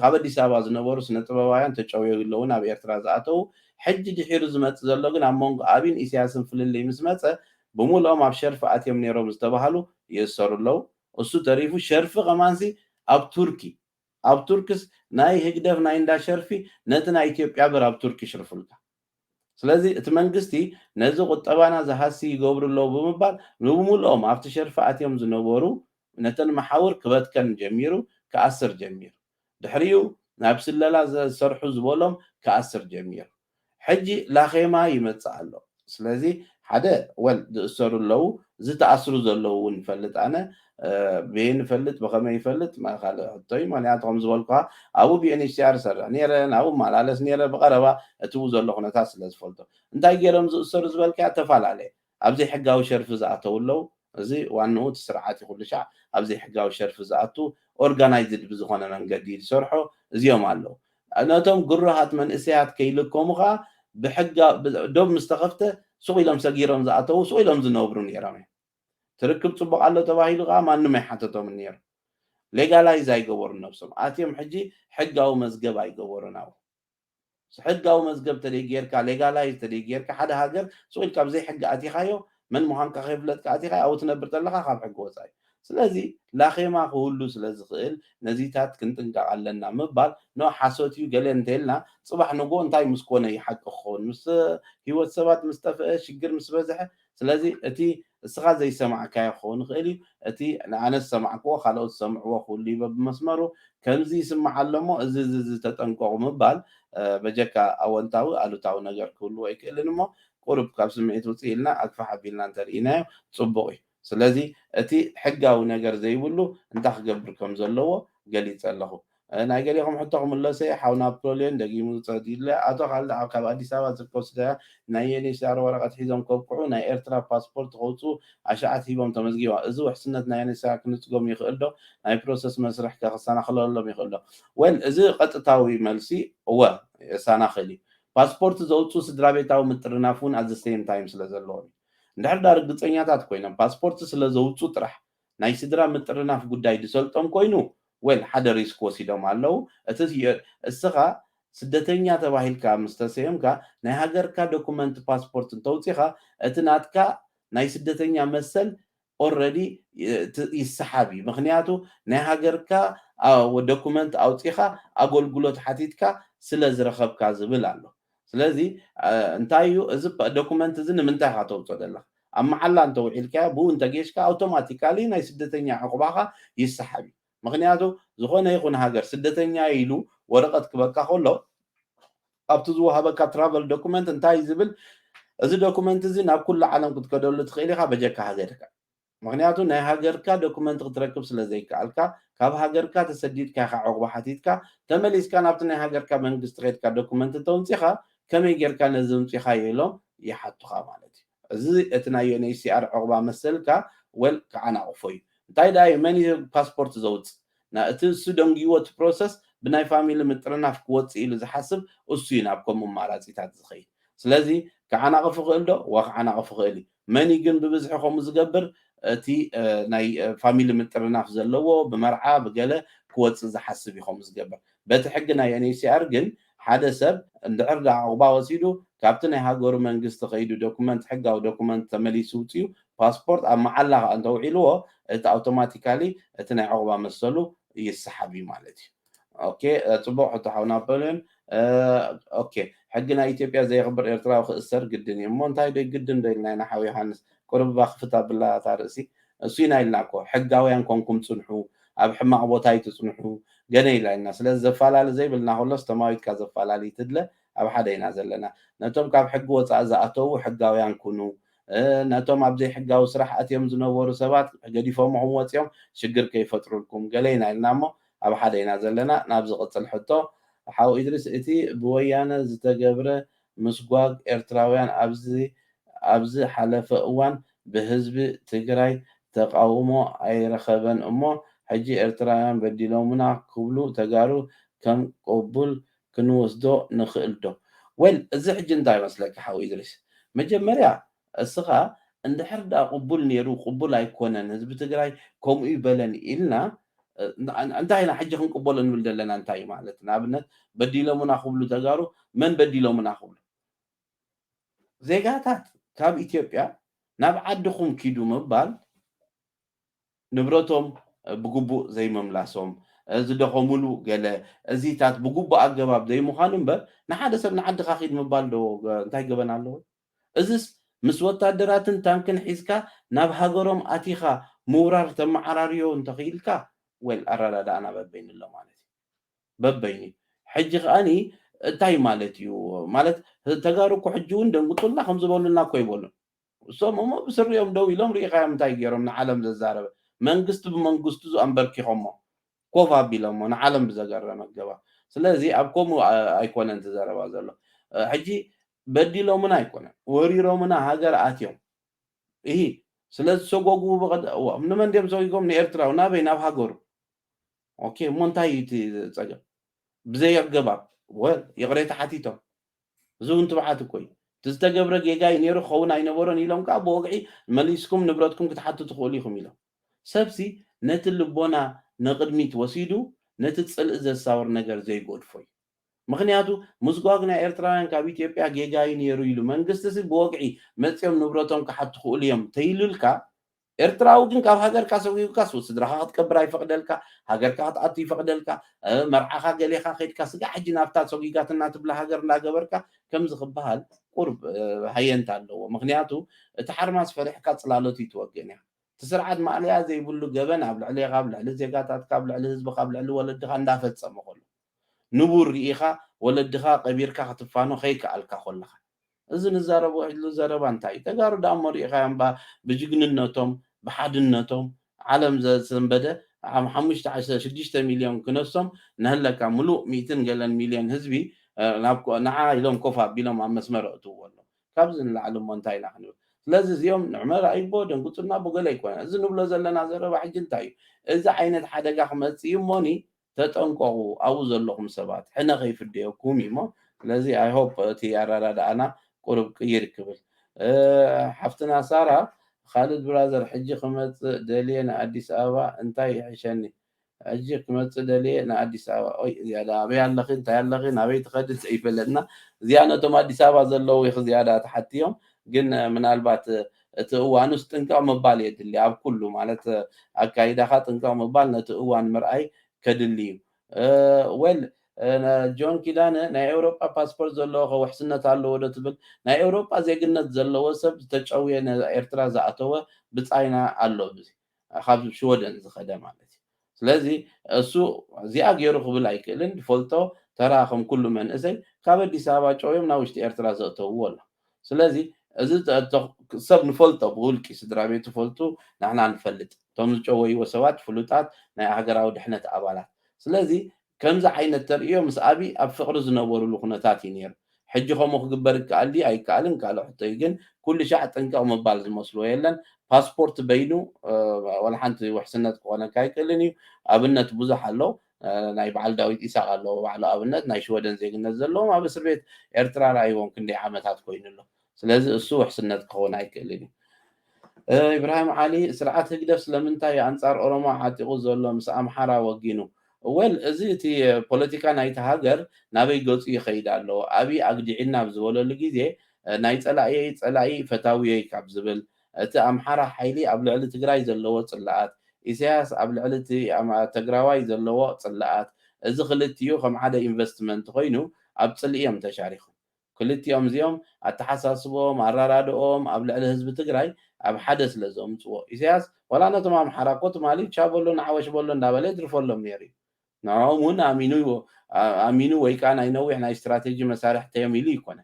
ካብ ኣዲስ ኣበባ ዝነበሩ ስነ ጥበባውያን ተጨውዩ ናብ ኤርትራ ዝኣተው ሕጂ ድሒሩ ዝመጽእ ዘሎ ግን ኣብ መንጎ ኣብን ኢሳያስን ፍልልይ ምስ መጸ ብሙሉኦም ኣብ ሸርፊ ኣትዮም ነይሮም ዝተባሃሉ ይእሰሩ ኣለው እሱ ተሪፉ ሸርፊ ቀማንሲ ኣብ ቱርኪ ኣብ ቱርክስ ናይ ህግደፍ ናይ እንዳ ሸርፊ ነቲ ናይ ኢትዮጵያ ብር ኣብ ቱርኪ ይሽርፍልካ ስለዚህ እቲ መንግስቲ ነዚ ቁጠባና ዝሃሲ ይገብሩ ኣለው ብምባል ንብሙሉኦም ኣብቲ ሸርፊ ኣትዮም ዝነበሩ ነተን መሓውር ክበትከን ጀሚሩ ክኣስር ጀሚሩ ድሕሪኡ ናብ ስለላ ዝሰርሑ ዝበሎም ክኣስር ጀሚሩ ሕጂ ላኼማ ይመጽእ ኣሎ ስለዚ ሓደ ወል ዝእሰሩ ኣለው ዝተኣስሩ ዘለው እውን ፈልጥ ኣነ بين فلت بخمي فلت ما خال طي ما نعطهم زولقها أو بيني سيار سر نيرة أو ما لالس نيرة بقربة توز الله خنا تاسل فلتو أنت يجرم سر زبال كاتفعل عليه أبزي حقه وشرف زعته ولو زي وأنه تسرعات كل شيء أبزي حقه وشرف زعته organized بزخنا من جديد سرحه زيهم علو أنا توم جرهات من إسيات كيلكم غا بحقه دوب مستخفته سوي لهم سجيرهم زعته وسوي لهم زنوبرون يرامي تركب صبغ على تباهيل غا ما انه ما يحطتهم النير ليغالايز يقبر نفسهم اتيم حجي حقاو مزغب يقبرناو حقاو مزغب تدي غيركا ليغالايز تدي غيركا حدا هاجر سويل كاب زي حق اتي خايو من مهانكا خيفلت كاتي خاي او تنبر تلخا خاب حق وصاي ስለዚህ ላኼማ ሁሉ ስለዝኽእል ነዚታት ክንጥንቀቅ ኣለና ምባል ነው ሓሶትዩ ገለ እንተልና ጽባሕ ንጎ እንታይ ምስኮነ ይሓቅ ክኸውን ምስ ህይወት ሰባት ምስተፍአ ሽግር ምስ በዝሐ ስለዚ እቲ እስኻ ዘይሰማዕካ ይኸውን ክእል እቲ ንኣነ ሰማዕክዎ ካልኦት ሰምዕዎ ኩሉ በብመስመሩ ከምዚ ይስማዕ ኣሎሞ እዚ ተጠንቀቁ ምባል በጀካ ኣወንታዊ ኣሉታዊ ነገር ክህልዎ ይክእልን እሞ ቁርብ ካብ ስምዒት ውፅእ ኢልና ኣክፋሕ ኣቢልና እንተርኢናዮ ጽቡቕ እዩ ስለዚ እቲ ሕጋዊ ነገር ዘይብሉ እንታይ ክገብር ከም ዘለዎ ገሊፀ ኣለኹ ናይ ገሊኹም ሕቶኹም ኣለሰ ሓውና ፕሮሌን ደጊሙ ፀዲለ ኣቶ ካልእ ካብ ኣዲስ ኣበባ ዝርከቡ ስለ ናይ የኔሳር ወረቐት ሒዞም ከብቅዑ ናይ ኤርትራ ፓስፖርት ከውፁ ኣሸዓት ሂቦም ተመዝጊባ እዚ ውሕስነት ናይ የኔሳር ክንፅጎም ይኽእል ዶ ናይ ፕሮሰስ መስርሕ ከክሰናክለሎም ይኽእል ዶ ወል እዚ ቀጥታዊ መልሲ እወ የሳናኽል እዩ ፓስፖርት ዘውፁ ስድራ ቤታዊ ምጥርናፍ እውን ኣት ዘ ሴም ታይም ስለ ዘለዎ እንድሕር ዳ ርግፀኛታት ኮይኖም ፓስፖርት ስለ ዘውፁ ጥራሕ ናይ ስድራ ምጥርናፍ ጉዳይ ድሰልጦም ኮይኑ ወል ሓደ ሪስክ ወሲዶም ኣለው እቲ እስኻ ስደተኛ ተባሂልካ ምስተሰየምካ ናይ ሃገርካ ዶኩመንት ፓስፖርት እንተውፂኻ እቲ ናትካ ናይ ስደተኛ መሰል ኦልሬዲ ይሰሓብ እዩ ምክንያቱ ናይ ሃገርካ ዶኩመንት ኣውፂኻ ኣገልግሎት ሓቲትካ ስለ ዝረኸብካ ዝብል ኣሎ ስለዚ እንታይ እዩ እዚ ዶኩመንት እዚ ንምንታይ ኢኻ ተውፅኦ ዘለካ ኣብ መዓላ እንተውዒልካ ብኡ እንተጌሽካ ኣውቶማቲካሊ ናይ ስደተኛ ዕቁባኻ ይሰሓብ እዩ ምክንያቱ ዝኾነ ይኹን ሃገር ስደተኛ ኢሉ ወረቐት ክበካ ከሎ ኣብቲ ዝወሃበካ ትራቨል ዶኩመንት እንታይ ዝብል እዚ ዶኩመንት እዚ ናብ ኩሉ ዓለም ክትከደሉ ትኽእል ኢኻ በጀካ ሃገርካ ምክንያቱ ናይ ሃገርካ ዶኩመንት ክትረክብ ስለ ዘይከኣልካ ካብ ሃገርካ ተሰዲድካ ኢኻ ዕቁባ ሓቲትካ ተመሊስካ ናብቲ ናይ ሃገርካ መንግስቲ ከድካ ዶኩመንት እንተውፂኻ ከመይ ጌርካ ነዚ ምፂኻዮ ኢሎም ይሓቱኻ ማለት እዩ እዚ እቲ ናይ ዩኤንኤችሲአር ዕቁባ መሰልካ ወል ከዓናቕፎ እዩ እንታይ ዳ መኒ ፓስፖርት ዘውፅእ እቲ እሱ ደንጊዎ እቲ ፕሮሰስ ብናይ ፋሚሊ ምጥርናፍ ክወፅእ ኢሉ ዝሓስብ እሱ እዩ ናብ ከምኡ ኣማራፂታት ዝኸይድ ስለዚ ከዓናቕፍ ይኽእል ዶ ወከዓናቕፍ ይኽእል እዩ መኒ ግን ብብዝሒ ከምኡ ዝገብር እቲ ናይ ፋሚሊ ምጥርናፍ ዘለዎ ብመርዓ ብገለ ክወፅእ ዝሓስብ እዩ ከምኡ ዝገብር በቲ ሕጊ ናይ ዩኤንኤችሲአር ግን ሓደ ሰብ እንድሕር ዳ ዕቁባ ወሲዱ ካብቲ ናይ ሃገሩ መንግስቲ ከይዱ ዶኩመንት ሕጋዊ ዶኩመንት ተመሊሱ ውፅኡ ፓስፖርት ኣብ መዓላ ከዓ እንተውዒልዎ እቲ ኣውቶማቲካሊ እቲ ናይ ዕቁባ መሰሉ ይሰሓብ እዩ ማለት እዩ ኦኬ ፅቡቅ ሕቶ ሓውና ፖለን ኦኬ ሕጊ ናይ ኢትዮጵያ ዘይኽብር ኤርትራዊ ክእሰር ግድን እዩ እሞ እንታይ ዶ ይግድን ዶ ኢልና ኢና ሓዊ ዮሃንስ ቁርብባ ክፍታ ብላ እታ ርእሲ እሱ ኢና ኢልና እኮ ሕጋውያን ኮንኩም ፅንሑ ኣብ ሕማቕ ቦታ ይትፅንሑ ገነ ኢላ ኢና ስለዚ ዘፈላለ ዘይብልና ከሎ ስተማዊትካ ዘፈላለ ትድለ ኣብ ሓደ ኢና ዘለና ነቶም ካብ ሕጊ ወፃኢ ዝኣተዉ ሕጋውያን ኩኑ ነቶም ኣብ ዘይሕጋዊ ስራሕ ኣትዮም ዝነበሩ ሰባት ገዲፎምኹም ወፂኦም ሽግር ከይፈጥሩልኩም ገለ ኢና ኢልና እሞ ኣብ ሓደ ኢና ዘለና ናብ ዝቕፅል ሕቶ ሓው ኢድሪስ እቲ ብወያነ ዝተገብረ ምስጓግ ኤርትራውያን ኣብዚ ሓለፈ እዋን ብህዝቢ ትግራይ ተቃውሞ ኣይረኸበን እሞ ሕጂ ኤርትራውያን በዲሎምና ክብሉ ተጋሩ ከም ቅቡል ክንወስዶ ንኽእል ዶ ወል እዚ ሕጂ እንታይ መስለካ ሓው ኢድሪስ መጀመርያ እስኻ እንድሕር ዳ ቅቡል ነይሩ ቅቡል ኣይኮነን ህዝቢ ትግራይ ከምኡ ይበለን ኢልና እንታይ ኢና ሕጂ ክንቅበሎ ንብል ዘለና እንታይ እዩ ማለት ንኣብነት በዲሎምና ክብሉ ተጋሩ መን በዲሎምና ክብሉ ዜጋታት ካብ ኢትዮጵያ ናብ ዓድኹም ኪዱ ምባል ንብረቶም ብግቡእ ዘይምምላሶም ዝደኸሙሉ ገለ እዚታት ብግቡእ ኣገባብ ዘይምዃኑ እምበር ንሓደ ሰብ ንዓድኻ ኺድ ምባል ዶ እንታይ ገበና ኣለዎ እዚስ ምስ ወታደራትን ታንክን ሒዝካ ናብ ሃገሮም ኣቲኻ ምውራር ተመዓራርዮ እንተኽኢልካ ወል ኣረዳድኣና በበይኒ ኣሎ ማለት እዩ በበይኒ ሕጂ ከዓኒ እንታይ ማለት እዩ ማለት ተጋሩ እኮ ሕጂ እውን ደንግጡልና ከም ዝበሉና እኮ ይበሉን እሶም እሞ ብስሪኦም ደው ኢሎም ርኢኻዮም እንታይ ገይሮም ንዓለም ዘዛረበ መንግስቲ ብመንግስቱ ኣንበርኪኾሞ ኮፍ ኣቢሎሞ ንዓለም ብዘገረመ ገባ ስለዚ ኣብ ከምኡ ኣይኮነን ትዘረባ ዘሎ ሕጂ በዲሎምና ኣይኮነን ወሪሮምና ሃገር ኣትዮም ይሂ ስለዝሰጎጉ ንመን ድዮም ሰጊጎም ንኤርትራዊ ናበይ ናብ ሃገሩ ኦኬ እሞ እንታይ እዩ እቲ ፀገም ብዘይ ኣገባብ ወል ይቕሬታ ሓቲቶም እዚ እውን ትብዓት እኮ እዩ እቲ ዝተገብረ ጌጋይ ነይሩ ክኸውን ኣይነበሮን ኢሎም ከዓ ብወግዒ መሊስኩም ንብረትኩም ክትሓቱ ትኽእሉ ኢኹም ኢሎም ሰብሲ ነቲ ልቦና ንቅድሚት ወሲዱ ነቲ ፅልእ ዘሳውር ነገር ዘይጎድፎ እዩ ምክንያቱ ምስጓግ ናይ ኤርትራውያን ካብ ኢትዮጵያ ጌጋይ ነይሩ ኢሉ መንግስቲ ብወግዒ መፅኦም ንብረቶም ክሓቱ ክእሉ እዮም ተይልልካ ኤርትራዊ ግን ካብ ሃገርካ ሰጊጉካ ስድራኻ ክትቀብር ኣይፈቅደልካ ሃገርካ ክትኣቱ ይፈቅደልካ መርዓኻ ገሌኻ ከይድካ ስጋ ሕጂ ናብታ ሰጊጋት እናትብላ ሃገር እናገበርካ ከምዚ ክበሃል ቁርብ ሃየንታ ኣለዎ ምክንያቱ እቲ ሓርማስ ፈሪሕካ ፅላሎት ይትወግን እያ እቲ ስርዓት ማዕልያ ዘይብሉ ገበን ኣብ ልዕሊኻ ኣብ ልዕሊ ዜጋታትካ ኣብ ልዕሊ ህዝብካ ኣብ ልዕሊ ወለድኻ እንዳፈፀመ ከሎ ንቡር ርኢኻ ወለድኻ ቀቢርካ ክትፋኖ ከይከኣልካ ከለካ እዚ ንዛረቦ ሕሉ ዘረባ እንታይ እዩ ተጋሩ ዳእሞ ርኢኻዮም ብጅግንነቶም ብሓድነቶም ዓለም ዘሰንበደ 5-6 ሚልዮን ክነሶም ንህለካ ሙሉእ 100 ገለን ሚልዮን ህዝቢ ንዓ ኢሎም ኮፍ ኣቢሎም ኣብ መስመር እትውዎ ኣሎ ካብዚ ንላዕሊ እሞ እንታይ ኢና ክንብል ስለዚ እዚኦም ንዕመር ኣይቦ ደንጉፅና ብገለ ኣይኮነ እዚ ንብሎ ዘለና ዘረባ ሕጂ እንታይ እዩ እዚ ዓይነት ሓደጋ ክመፅእ እዩ እሞኒ ተጠንቀቑ ኣብኡ ዘለኹም ሰባት ሕነ ከይፍደየኩም እዩ እሞ ስለዚ ኣይሆፕ እቲ ኣረዳድኣና ቁርብ ቅይር ክብል ሓፍትና ሳራ خالد برادر حجي خمت دلينا أديس أبا انتاي عشاني أجيك مثل لي أنا أدي سوا يا لا أبي الله خين تيلا خين أبي تخدس أي فلنا زيانة ما أدي سوا زلوا يخ زيادة تحتيهم قلنا من البات تقوى نستنكر مبالي اللي أب كله مالت أكيد أخذ نكر مبالنا تقوى مرأي كدليو ويل أنا جون كيلان نا أوروبا باسبور زلوا هو حسنا تعلو ولا تبل نا أوروبا زي قلنا زلوا سب تجاوي أنا إيرتراز أتوا بتعينا الله بزي خاب شو دن زخدم مالتي ስለዚ እሱ እዚኣ ገይሩ ክብል ኣይክእልን ፈልጦ ተራኸም ኩሉ መንእሰይ ካብ ኣዲስ ኣበባ ጨውዮም ናብ ውሽጢ ኤርትራ ዘእተውዎ ኣሎ ስለዚ እዚ ሰብ ንፈልጦ ብውልቂ ስድራ ቤቱ ፈልጡ ንሕና ንፈልጥ እቶም ዝጨወይዎ ሰባት ፍሉጣት ናይ ሃገራዊ ድሕነት ኣባላት ስለዚ ከምዚ ዓይነት ተርእዮ ምስ ኣብዪ ኣብ ፍቅሪ ዝነበሩሉ ኩነታት እዩ ነይሩ ሕጂ ከምኡ ክግበር ይከኣል ድዩ ኣይከኣልን ካልእ ሕቶ እዩ ግን ኩሉ ሻዕ ጥንቀቕ ምባል ዝመስሎ የለን ፓስፖርት በይኑ ወላ ሓንቲ ውሕስነት ክኾነካ ኣይክእልን እዩ ኣብነት ብዙሕ ኣሎ ናይ በዓል ዳዊት ኢሳቅ ኣለዎ ባዕሉ ኣብነት ናይ ሽወደን ዜግነት ዘለዎም ኣብ እስር ቤት ኤርትራ ረኣይዎም ክንደይ ዓመታት ኮይኑ ኣሎ ስለዚ እሱ ውሕስነት ክኸውን ኣይክእልን እዩ ኢብራሂም ዓሊ ስርዓት ህግደፍ ስለምንታይ ኣንጻር ኦሮሞ ዓጢቑ ዘሎ ምስ ኣምሓራ ወጊኑ ወል እዚ እቲ ፖለቲካ ናይቲ ሃገር ናበይ ገፁ ይኸይድ ኣሎ ኣብይ ኣግዲዕና ብዝበለሉ ግዜ ናይ ፀላኢ ፈታዊየይ ካብ ዝብል እቲ ኣምሓራ ሓይሊ ኣብ ልዕሊ ትግራይ ዘለዎ ፅላኣት ኢሳያስ ኣብ ልዕሊ እቲ ትግራዋይ ዘለዎ ፅላኣት እዚ ክልቲኡ ከም ሓደ ኢንቨስትመንት ኮይኑ ኣብ ፅልኢ እዮም ተሻሪኮም ክልቲኦም እዚኦም ኣተሓሳስቦም ኣራዳድኦም ኣብ ልዕሊ ህዝቢ ትግራይ ኣብ ሓደ ስለ ዘምፅዎ ኢሳያስ ወላ ነቶም ኣምሓራ ኮ ትማሊ ቻበሎ ንዓወሽ በሎ እንዳበለ ይድርፈሎም ነይሩ እዩ ንዖም እውን ኣሚኑ ወይ ከዓ ናይ ነዊሕ ናይ ስትራቴጂ መሳርሒ ተዮም ኢሉ ይኮነ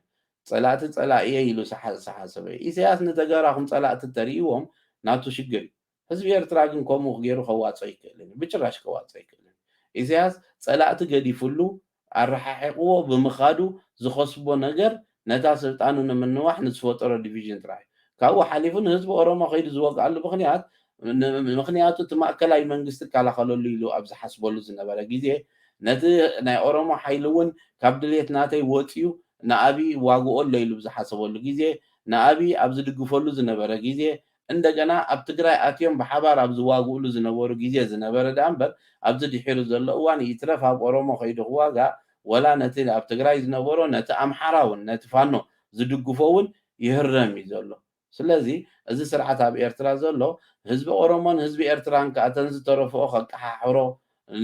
ፀላእቲ ፀላእየ ኢሉ ዝሓሰበ ኢሳያስ ንተገራኹም ፀላእቲ ተርእይዎም ናቱ ሽግር ህዝቢ ኤርትራ ግን ከምኡ ገይሩ ከዋፅኦ ይክእልን ብጭራሽ ከዋፅኦ ይክእልን ኢሳያስ ፀላእቲ ገዲፍሉ ኣረሓሒቕዎ ብምኻዱ ዝኸስቦ ነገር ነታ ስልጣኑ ንምንዋሕ ንዝፈጠሮ ዲቪዥን ጥራሕ ካብኡ ሓሊፉ ንህዝቢ ኦሮሞ ከይዱ ዝወቅዓሉ ምክንያቱ እቲ ማእከላዊ መንግስቲ ከላኸለሉ ኢሉ ኣብ ዝሓስበሉ ዝነበረ ግዜ ነቲ ናይ ኦሮሞ ሓይሊ እውን ካብ ድሌት ናተይ ወፅዩ ንኣብይ ዋግኦ ኣሎ ኢሉ ብዝሓሰበሉ ግዜ ንኣብይ ኣብ ዝድግፈሉ ዝነበረ ግዜ እንደገና ኣብ ትግራይ ኣትዮም ብሓባር ኣብ ዝዋግእሉ ዝነበሩ ግዜ ዝነበረ ዳ እምበር ኣብዚ ድሒሩ ዘሎ እዋን ይትረፍ ኣብ ኦሮሞ ከይዱ ክዋጋእ ወላ ነቲ ኣብ ትግራይ ዝነበሮ ነቲ ኣምሓራ እውን ነቲ ፋኖ ዝድግፎ እውን ይህረም እዩ ዘሎ ስለዚ እዚ ስርዓት ኣብ ኤርትራ ዘሎ ህዝቢ ኦሮሞን ህዝቢ ኤርትራን ከዓ ተን ዝተረፍኦ ከቀሓሕሮ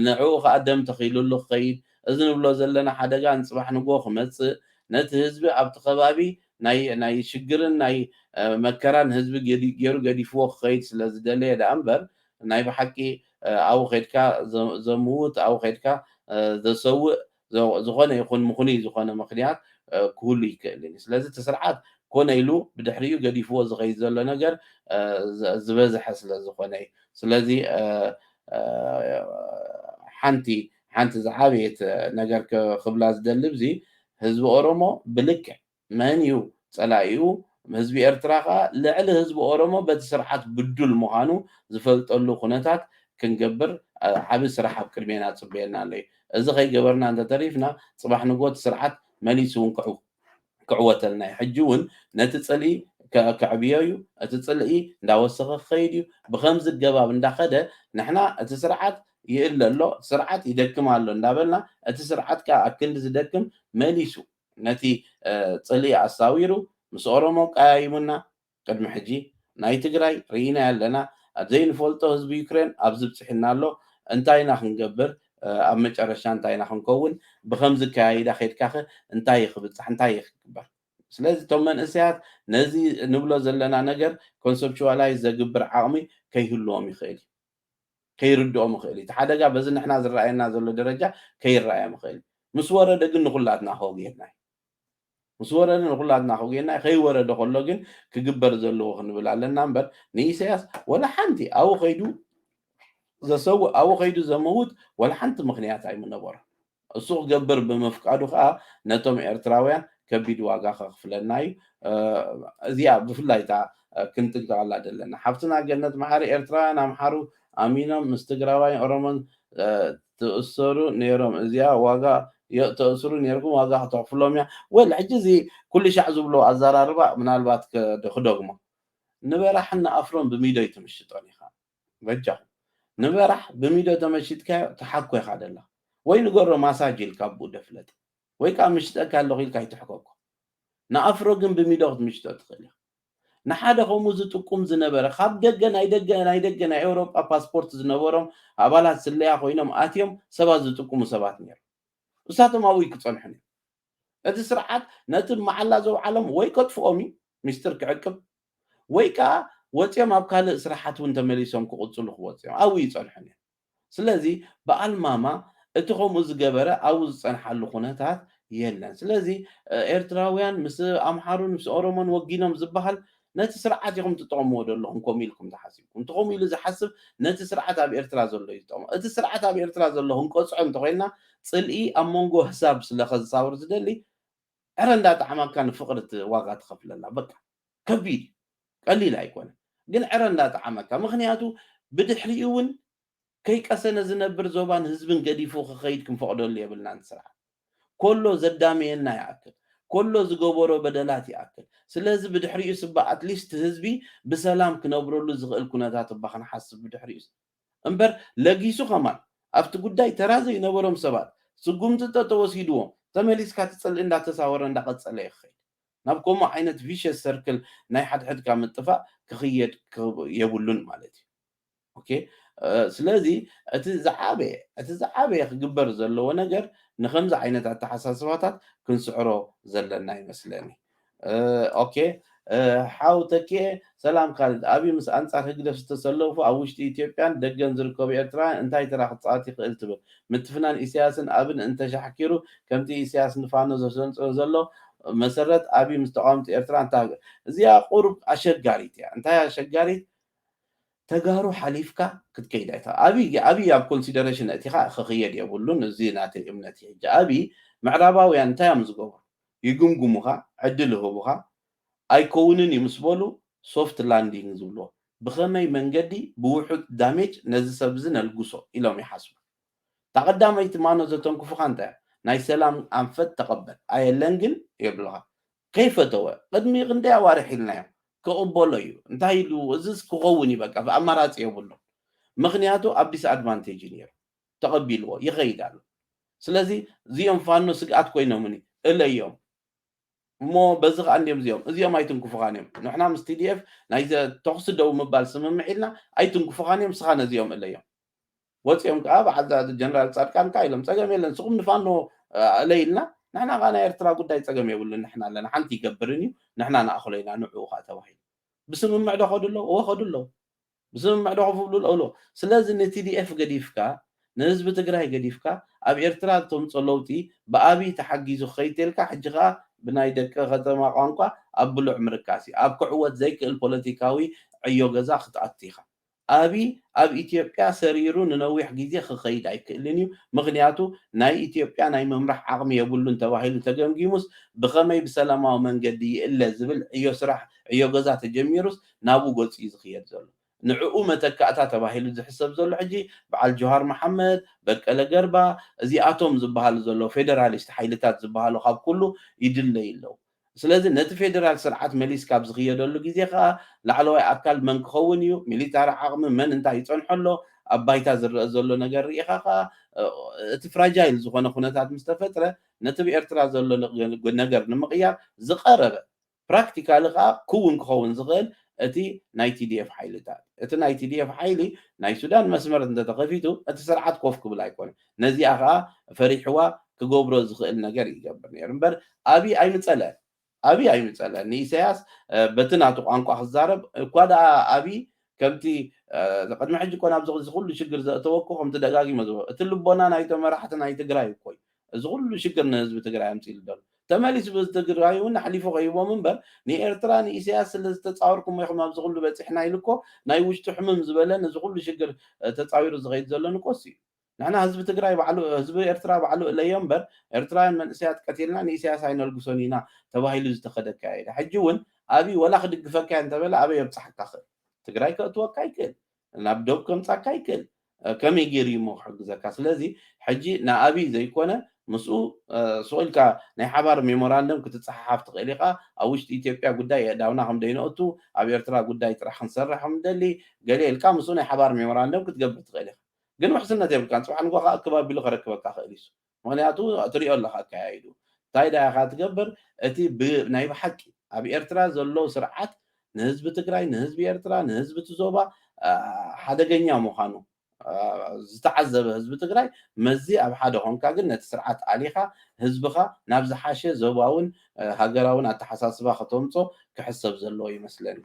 ንዕኡ ከዓ ደም ተኺሉሉ ክኸይድ እዚ ንብሎ ዘለና ሓደጋ ንፅባሕ ንጎ ክመፅእ ነቲ ህዝቢ ኣብቲ ከባቢ ናይ ሽግርን ናይ መከራን ህዝቢ ገይሩ ገዲፍዎ ክኸይድ ስለ ዝደለየ ዳ እምበር ናይ ብሓቂ ኣብኡ ከይድካ ዘምውት ኣብኡ ከይድካ ዘሰውእ ዝኾነ ይኹን ምኹንይ ዝኾነ ምክንያት ክህሉ ይክእልን ስለዚ እቲ ስርዓት ኮነ ኢሉ ብድሕሪኡ ገዲፍዎ ዝኸይድ ዘሎ ነገር ዝበዝሐ ስለ ዝኾነ እዩ ስለዚ ሓንቲ ዝዓበየት ነገር ክብላ ዝደሊ ብዚ ህዝቢ ኦሮሞ ብልክዕ መን እዩ ፀላኢኡ ህዝቢ ኤርትራ ከዓ ልዕሊ ህዝቢ ኦሮሞ በቲ ስርዓት ብዱል ምዃኑ ዝፈልጠሉ ኩነታት ክንገብር ዓብ ስራሕ ኣብ ቅድሜና ፅበየልና ኣሎ እዩ እዚ ከይገበርና እንተተሪፍና ፅባሕ ንጎት ስርዓት መሊሱ እውን ክዕወተልና እዩ ሕጂ እውን ነቲ ፀልኢ ከዕብዮ እዩ እቲ ፅልኢ እንዳወሰኸ ክኸይድ እዩ ብከምዚ ገባብ እንዳኸደ ንሕና እቲ ስርዓት ይእለ ኣሎ ስርዓት ይደክም ኣሎ እንዳበልና እቲ ስርዓት ከዓ ኣብ ክንዲ ዝደክም መሊሱ ነቲ ፀልኢ ኣሳዊሩ ምስ ኦሮሞ ቀያይሙና ቅድሚ ሕጂ ናይ ትግራይ ርኢና ኣለና ዘይንፈልጦ ህዝቢ ዩክሬን ኣብዚ ብፅሒና ኣሎ እንታይና ክንገብር ኣብ መጨረሻ እንታይና ክንከውን ብከምዚ ከያይዳ ከይድካ እንታይ ክብፅሕ እንታይ ክግበር ስለዚ እቶም መንእሰያት ነዚ ንብሎ ዘለና ነገር ኮንሰፕቹዋላይዝ ዘግብር ዓቕሚ ከይህልዎም ይኽእል እዩ ከይርድኦም ይኽእል እዩ እቲ ሓደጋ በዚ ንሕና ዝረኣየና ዘሎ ደረጃ ከይረኣዮም ይኽእል እዩ ምስ ወረደ ግን ንኩላትና ከውግየና ምስ ወረደ ንኩላትና ከውግየና ከይወረደ ከሎ ግን ክግበር ዘለዎ ክንብል ኣለና እምበር ንኢሳያስ ወላ ሓንቲ ኣብኡ ከይዱ ዘሰውእ ኣብኡ ከይዱ ዘመውት ወላ ሓንቲ ምክንያት ኣይምነበሮ እሱ ክገብር ብምፍቃዱ ከዓ ነቶም ኤርትራውያን ከቢድ ዋጋ ከኽፍለና እዩ እዚኣ ብፍላይ እታ ክንጥንቀቐላ ዘለና ሓፍትና ገነት መሓሪ ኤርትራውያን ኣምሓሩ ኣሚኖም ምስ ትግራዋይ ኦሮሞን ትእሰሩ ነይሮም እዚኣ ዋጋ ተእስሩ ነይርኩም ዋጋ ክተኽፍሎም እያ ወል ሕጂ እዚ ኩሉ ሻዕ ዝብሎ ኣዘራርባ ምናልባት ክደግሞ ንበራሕን ንኣፍሮን ብሚዶ ይትምሽጦን ኢኻ በጃኹም ንበራሕ ብሚድዮ ተመሽጥካዮ ተሓኮ ኢኻ ደለኻ ወይ ንገሮ ማሳጅ ኢልካ ብኡ ደፍለጥ ወይ ከዓ ምሽጠካ ኣለኹ ኢልካ ይትሕከኮ ንኣፍሮ ግን ብሚድዮ ክትምሽጦ ትኽእል ኢኻ ንሓደ ከምኡ ዝጥቁም ዝነበረ ካብ ደገ ናይ ናይ ኤውሮጳ ፓስፖርት ዝነበሮም ኣባላት ስለያ ኮይኖም ኣትዮም ሰባት ዝጥቁሙ ሰባት ነይሩ እሳቶም ኣብኡ ክፀንሑ ነይሩ እቲ ስርዓት ነቲ መዓላ ዘውዓሎም ወይ ከጥፍኦም እዩ ሚስጥር ክዕቅብ ወይ ከዓ ወፂኦም ኣብ ካልእ ስራሓት እውን ተመሊሶም ክቕፅሉ ክወፅኦም ኣብኡ ይፀንሑ ነይሩ ስለዚ ብኣልማማ እቲ ከምኡ ዝገበረ ኣብኡ ዝፀንሓሉ ኩነታት የለን ስለዚ ኤርትራውያን ምስ ኣምሓሩን ምስ ኦሮሞን ወጊኖም ዝበሃል ነቲ ስርዓት ኢኹም ትጠቕምዎ ዘለኹም ከምኡ ኢልኩም ተሓሲብኩም እንተ ከምኡ ኢሉ ዝሓስብ ነቲ ስርዓት ኣብ ኤርትራ ዘሎ እዩ ዝጠቕሞ እቲ ስርዓት ኣብ ኤርትራ ዘሎ ክንቀፅዖ እንተኮይንና ፅልኢ ኣብ መንጎ ህሳብ ስለኸዝሳብር ዝደሊ ዕረ እንዳጣዕማካ ንፍቅሪ ዋጋ ትኸፍለላ በቃ ከቢድ ቀሊል ኣይኮነን ግን ዕረ እንዳጣዕመካ ምክንያቱ ብድሕሪኡ እውን ከይቀሰነ ዝነብር ዞባን ህዝብን ገዲፉ ክኸይድ ክንፈቅደሉ የብልናን ስርዓት كله زدامينا يأكل كله زجبره بدلات يأكل سلازم بدحريس بقى أتليست هزبي بسلام كنبرو له زغل كناتات بخن حسب بدحريس أمبر لقيسو كمان أفتو قداي ترازي نبرم سبات سقومت تتوسيدوهم تمليس كاتسال إن تصور إن دقت عليه خير نبكم عينة فيش سيركل ناي حد كام اتفاق كخيت يقولون مالتي أوكي سلازي أتزعابي خجبر زلو ونجر نخمز عينة التحساسات كنسعره زلنا يمسلني أوكي حاوتك سلام خالد أبي مس أنصار هجدف تسلفوا أوشتي إثيوبيان دجن زركوب إيرترا أنتي ترى خطاتي قلتبه متفنان إسياسن أبن أنت شحكيرو كمتي إسياس نفانو زلو مسرت أبي مستقامت إيرترا أنت زي قرب أشد قاريت يعني أنت أشد قاريت تجارو حليفك كتكيدايتا أبي أب كونسيدريشن أتيخا خخير يقولون الزينات الإمنتي أبي معرباوي أنت يمزقوها يقومها عدله بها أيكونن يمسبولو سوفت لاندينج زولو بخمي منجدي بوحد دامج نزل سبزن القصو إلى يحاسب تقدم يتمانو زتون كفخانتا ناي سلام أنفت تقبل أي لنجل يبلغها كيف توا قد ميغندي وارح لنا كقبلوا انتهي له زز كغوني بقى فأمارات يقولون مغنياتو أبديس أدفانتيج نير تقبلوا يغيدالو سلازي زيهم فانو سقعت كوينو مني إلا يوم مو بزغ عندهم زيهم أيتم كفغانيهم نحنا مستي دي اف نايزا تقصدوا مبال سمم حيلنا أيتم كفغانيهم سخانا زيهم إلا يوم واتيهم كأب عدا الجنرال صاركان كايلم سقم يلن سقم نفانو ليلنا نحنا غانا يرترا قد يتسقم يقولون نحنا لنا حنتي قبرني نحنا نأخلينا نعوخا توهي بسم معدو خدلو هو خدلو بسم معدو خفلو سلازم نتي دي اف قديفكا نزب تقراي قديفكا اب ارترا تمصلوتي بابي تحجيزو خيتلكا حجغا بنايدك ختما قانقا اب بلوع مركاسي اب كعوت زيك البوليتيكاوي عيو غزا خطاتيخا ابي اب اثيوبيا سريرو ننويح غيزي خخيد ايكلنيو مغنياتو ناي اثيوبيا ناي ممرح عقمي يقولون تواهيلو تجمجيموس بخمي بسلامه منقدي الا زبل عيو سرح عيو غزا تجميروس نابو قلصي زخيد زلو نعقو متكاتا تواهيلو زحسب زلو حجي بعل جوهر محمد بقله قربا زي اتوم زبحال زلو فيدراليست حيلتات زبحالو خاب كله يدلي يلو سلازي نت فيدرال سرعات مليس كاب زخيدلو غيزي خا لعلوي اكل من كخون يو ميليتار عقم من انت يصنحلو ابايتا زرق زلو نجر ريخا تفراجايل زخونه خناتات مستفتره نتب ارترا زلو نجر نمقيار زقرب براكتيكال خا كون كخون زغل اتي ناي تي دي اف حيلتات اتي ناي تي دي اف حيلي ناي سودان مسمر انت تقفيتو اتي سرعات كوفك بلا يكون نزي اخا فريحوا كغبرو زخل نجر يجبر نيرمبر ابي اي مصله أبي أي مثلا نيساس بتناتو أنكو أخزارب كوادا أبي كمتي قد ما حد يكون أبزغ زغل شجر توقع هم تدقاقي مزوج تلبونا نايتو مرحة نايت جراي كوي زغل شجر ناس بتجراي أمثيل دول تمالي سبز تجراي ونا حليفو غيبو منبر ني إرترا ني إساس اللي تتصاوركم يخم أبزغل بس إحنا يلكو ناي وش تحمم زبالة زغل شجر تتصاور زغيد زلنا كوسي نحن حزب تجراي بعلو حزب إرترا بعلو إلا ينبر إرترا من إسيات كتيرنا نيسياس هاي نلقصونينا تباهيلو زتخدك كايدا حجون أبي ولا خدك فكا أنت بلا أبي يبصحك آخر تجراي كأتوقع كيل نبدوكم صاكايكل كم يجري مو حق زكاة لذي حجي نا أبي زي كونه مسو سؤالك ناي حبار ميموراندم كتتصحف تقليقا اوش اثيوبيا قداي داونا هم دينوتو ابي ارترا قداي تراح نسرح هم دلي قليل كان مسو ناي حبار ميموراندم كتقبل تقليقا قال محسننا تيب كان صباح نقول اكبر بلو خركبك خالص مغنياتو تريو الله كايدو تايدا خاتقبر اتي بناي بحق ابي ارترا زلو سرعات نهزب تግራይ نهزب ኤርትራ نهزب ዞባ ሓደገኛ ምዃኑ ዝተዓዘበ ህዝቢ ትግራይ መዚ ኣብ ሓደ ኮንካ ግን ነቲ ስርዓት ኣሊኻ ህዝብኻ ናብ ዝሓሸ ዞባውን ሃገራውን ኣተሓሳስባ ከተምፆ ክሕሰብ ዘለዎ ይመስለኒ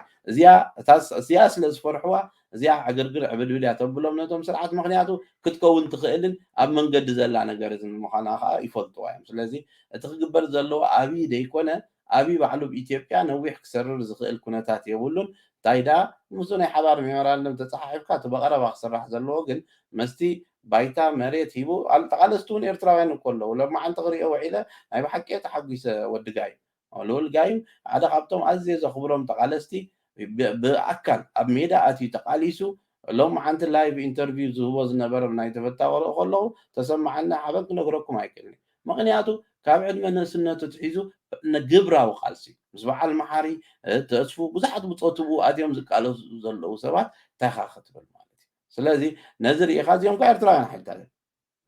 እዚኣ ስለ ዝፈርሕዋ እዚኣ ዕግርግር ዕብልብል እያ ተብሎም ነቶም ስርዓት ምክንያቱ ክትከውን ትኽእልን ኣብ መንገዲ ዘላ ነገር ምዃና ከዓ ይፈልጥዋ እዮም ስለዚ እቲ ክግበር ዘለዎ ኣብይ ደይኮነ ኣብይ ባዕሉ ብኢትዮጵያ ነዊሕ ክሰርር ዝኽእል ኩነታት የብሉን ታይዳ مسو ناي حبار ميمورالندم تتصحفك تبقرب اخسرح زلو ግን መስቲ ባይታ መሬት ሂቡ አልጠቃለስቱን ኤርትራውያን كله ولما عن تغريئه وعيله ናይ بحق تحقيس ودغاي ولول غاي عاد ካብቶም ኣዝየ ዘኽብሮም ተቃለስቲ ብኣካል ኣብ ሜዳ ኣትዩ ተቃሊሱ ሎም ዓንቲ ላይቭ ኢንተርቪው ዝህቦ ዝነበረ ናይ ተፈታወሩ ከለዉ ተሰማዓና ሓበክ ነግረኩም ኣይክልኒ ምክንያቱ ካብ ዕድመ ነስነቱ ትሒዙ ግብራዊ ቃልሲ ምስ በዓል መሓሪ ተስፉ ብዙሓት ብፆትቡ ኣትዮም ዝቃለሱ ዘለዉ ሰባት ታይኻ ክትብል ማለት እዩ ስለዚ ነዚ ርኢኻ እዚኦም ከዓ ኤርትራውያን ሓይልታት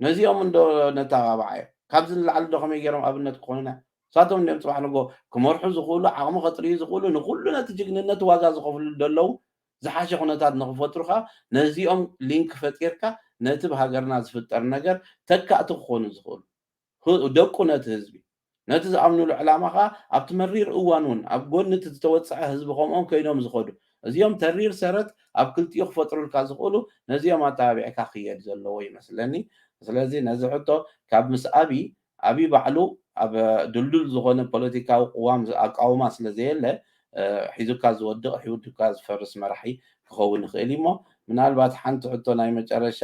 ነዚኦም እንዶ ነተባብዓዮ ካብዚ ንላዕሊ ዶ ከመይ ገይሮም ኣብነት ክኾኑና ሳቶም እንዲኦም ፅባሕ ንጎ ክመርሑ ዝኽእሉ ዓቕሚ ከጥርዩ ዝኽእሉ ንኩሉ ነቲ ጅግንነት ዋጋ ዝኸፍሉ ደለዉ ዝሓሸ ኩነታት ንክፈጥሩካ ነዚኦም ሊንክ ፈጢርካ ነቲ ብሃገርና ዝፍጠር ነገር ተካእቲ ክኾኑ ዝኽእሉ ደቁ ነቲ ህዝቢ ነቲ ዝኣምንሉ ዕላማ ከዓ ኣብቲ መሪር እዋን እውን ኣብ ጎኒ እቲ ዝተወፅዐ ህዝቢ ከምኦም ኮይኖም ዝኸዱ እዚኦም ተሪር ሰረት ኣብ ክልቲኡ ክፈጥሩልካ ዝኽእሉ ነዚኦም ኣተባቢዕካ ክየድ ዘለዎ ይመስለኒ ስለዚ ነዚ ሕቶ ካብ ምስ ኣብይ ባዕሉ ኣብ ድልዱል ዝኾነ ፖለቲካዊ ቅዋም ኣቃውማ ስለዘየለ ሒዙካ ዝወድቕ ሒዙካ ዝፈርስ መራሒ ክኸውን ይኽእል እሞ ምናልባት ሓንቲ ሕቶ ናይ መጨረሻ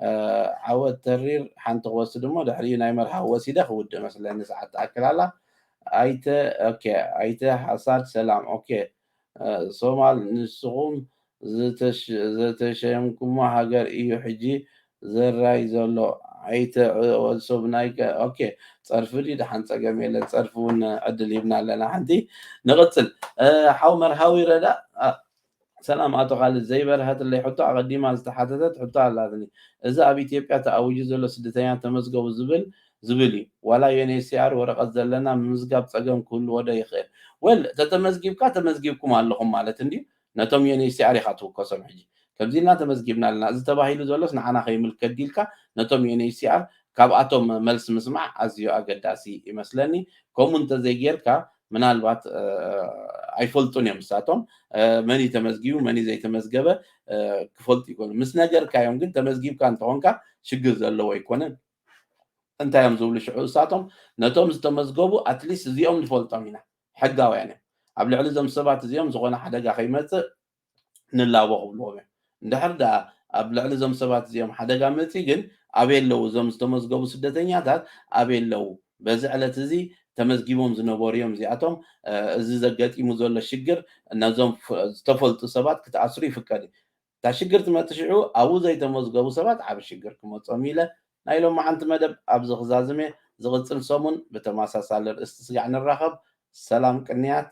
عود ترير حنت وسد مو دحري نايمر وسيده خود مثلا ساعات اكلالا ايته اوكي ايته حصاد سلام اوكي صومال نسقوم زتشيمكم هاجر ايو حجي زراي زلو ايته وسبنايك اوكي صرفلي دحن صقم يله صرفون عدل يبنا لنا عندي نغتل حومر هاوي ردا سلام أتو خالد زيبر هات اللي يحطوا قديمة استحدثت حطوا على هذني إذا أبي تيبقى تأويج زلوا سدتين تمزقوا زبلي ولا ينسيار ورقة زلنا مزقاب تسقم كل ودا يخير تتمزقبكم علىهم مالتندي نتم ينسيار يخاطوا قسم حجي كبزينا تمزقبنا لنا إذا تباهيلو زلوس نحنا خيمل كديلك نتم ينسيار كاب أتوم ملس مسمع أزيو أقداسي مثلني كومن تزيجيرك ምናልባት ኣይፈልጡን እዮም ሳቶም መን ተመዝጊቡ መን ዘይተመዝገበ ክፈልጡ ይኮኑ ምስ ነገር ካዮም ግን ተመዝጊብካ እንተኾንካ ሽግር ዘለዎ ኣይኮነን እንታይ እዮም ዝብሉ ሽዑ ሳቶም ነቶም ዝተመዝገቡ ኣትሊስት እዚኦም ንፈልጦም ኢና ሕጋውያን እዮም ኣብ ልዕሊ እዞም ሰባት እዚኦም ዝኾነ ሓደጋ ከይመፅእ ንላቦ ክብልዎም እዮም እንድሕር ዳ ኣብ ልዕሊ እዞም ሰባት እዚኦም ሓደጋ መፅእ ግን ኣበየለዉ እዞም ዝተመዝገቡ ስደተኛታት ኣበየለዉ በዚ ዕለት እዚ ተመዝጊቦም ዝነበሩ እዮም እዚኣቶም እዚ ዘገጢሙ ዘሎ ሽግር ነዞም ዝተፈልጡ ሰባት ክትኣስሩ ይፍቀድ እታ ሽግር ትመፅእ ሽዑ ኣብኡ ዘይተመዝገቡ ሰባት ዓብ ሽግር ክመፆም ኢለ ናይ ሎሚ ሓንቲ መደብ ኣብዚ ክዛዝመ ዝቕፅል ሰሙን ብተመሳሳሊ ርእስቲ ስጋዕ ንራኸብ ሰላም ቅንያት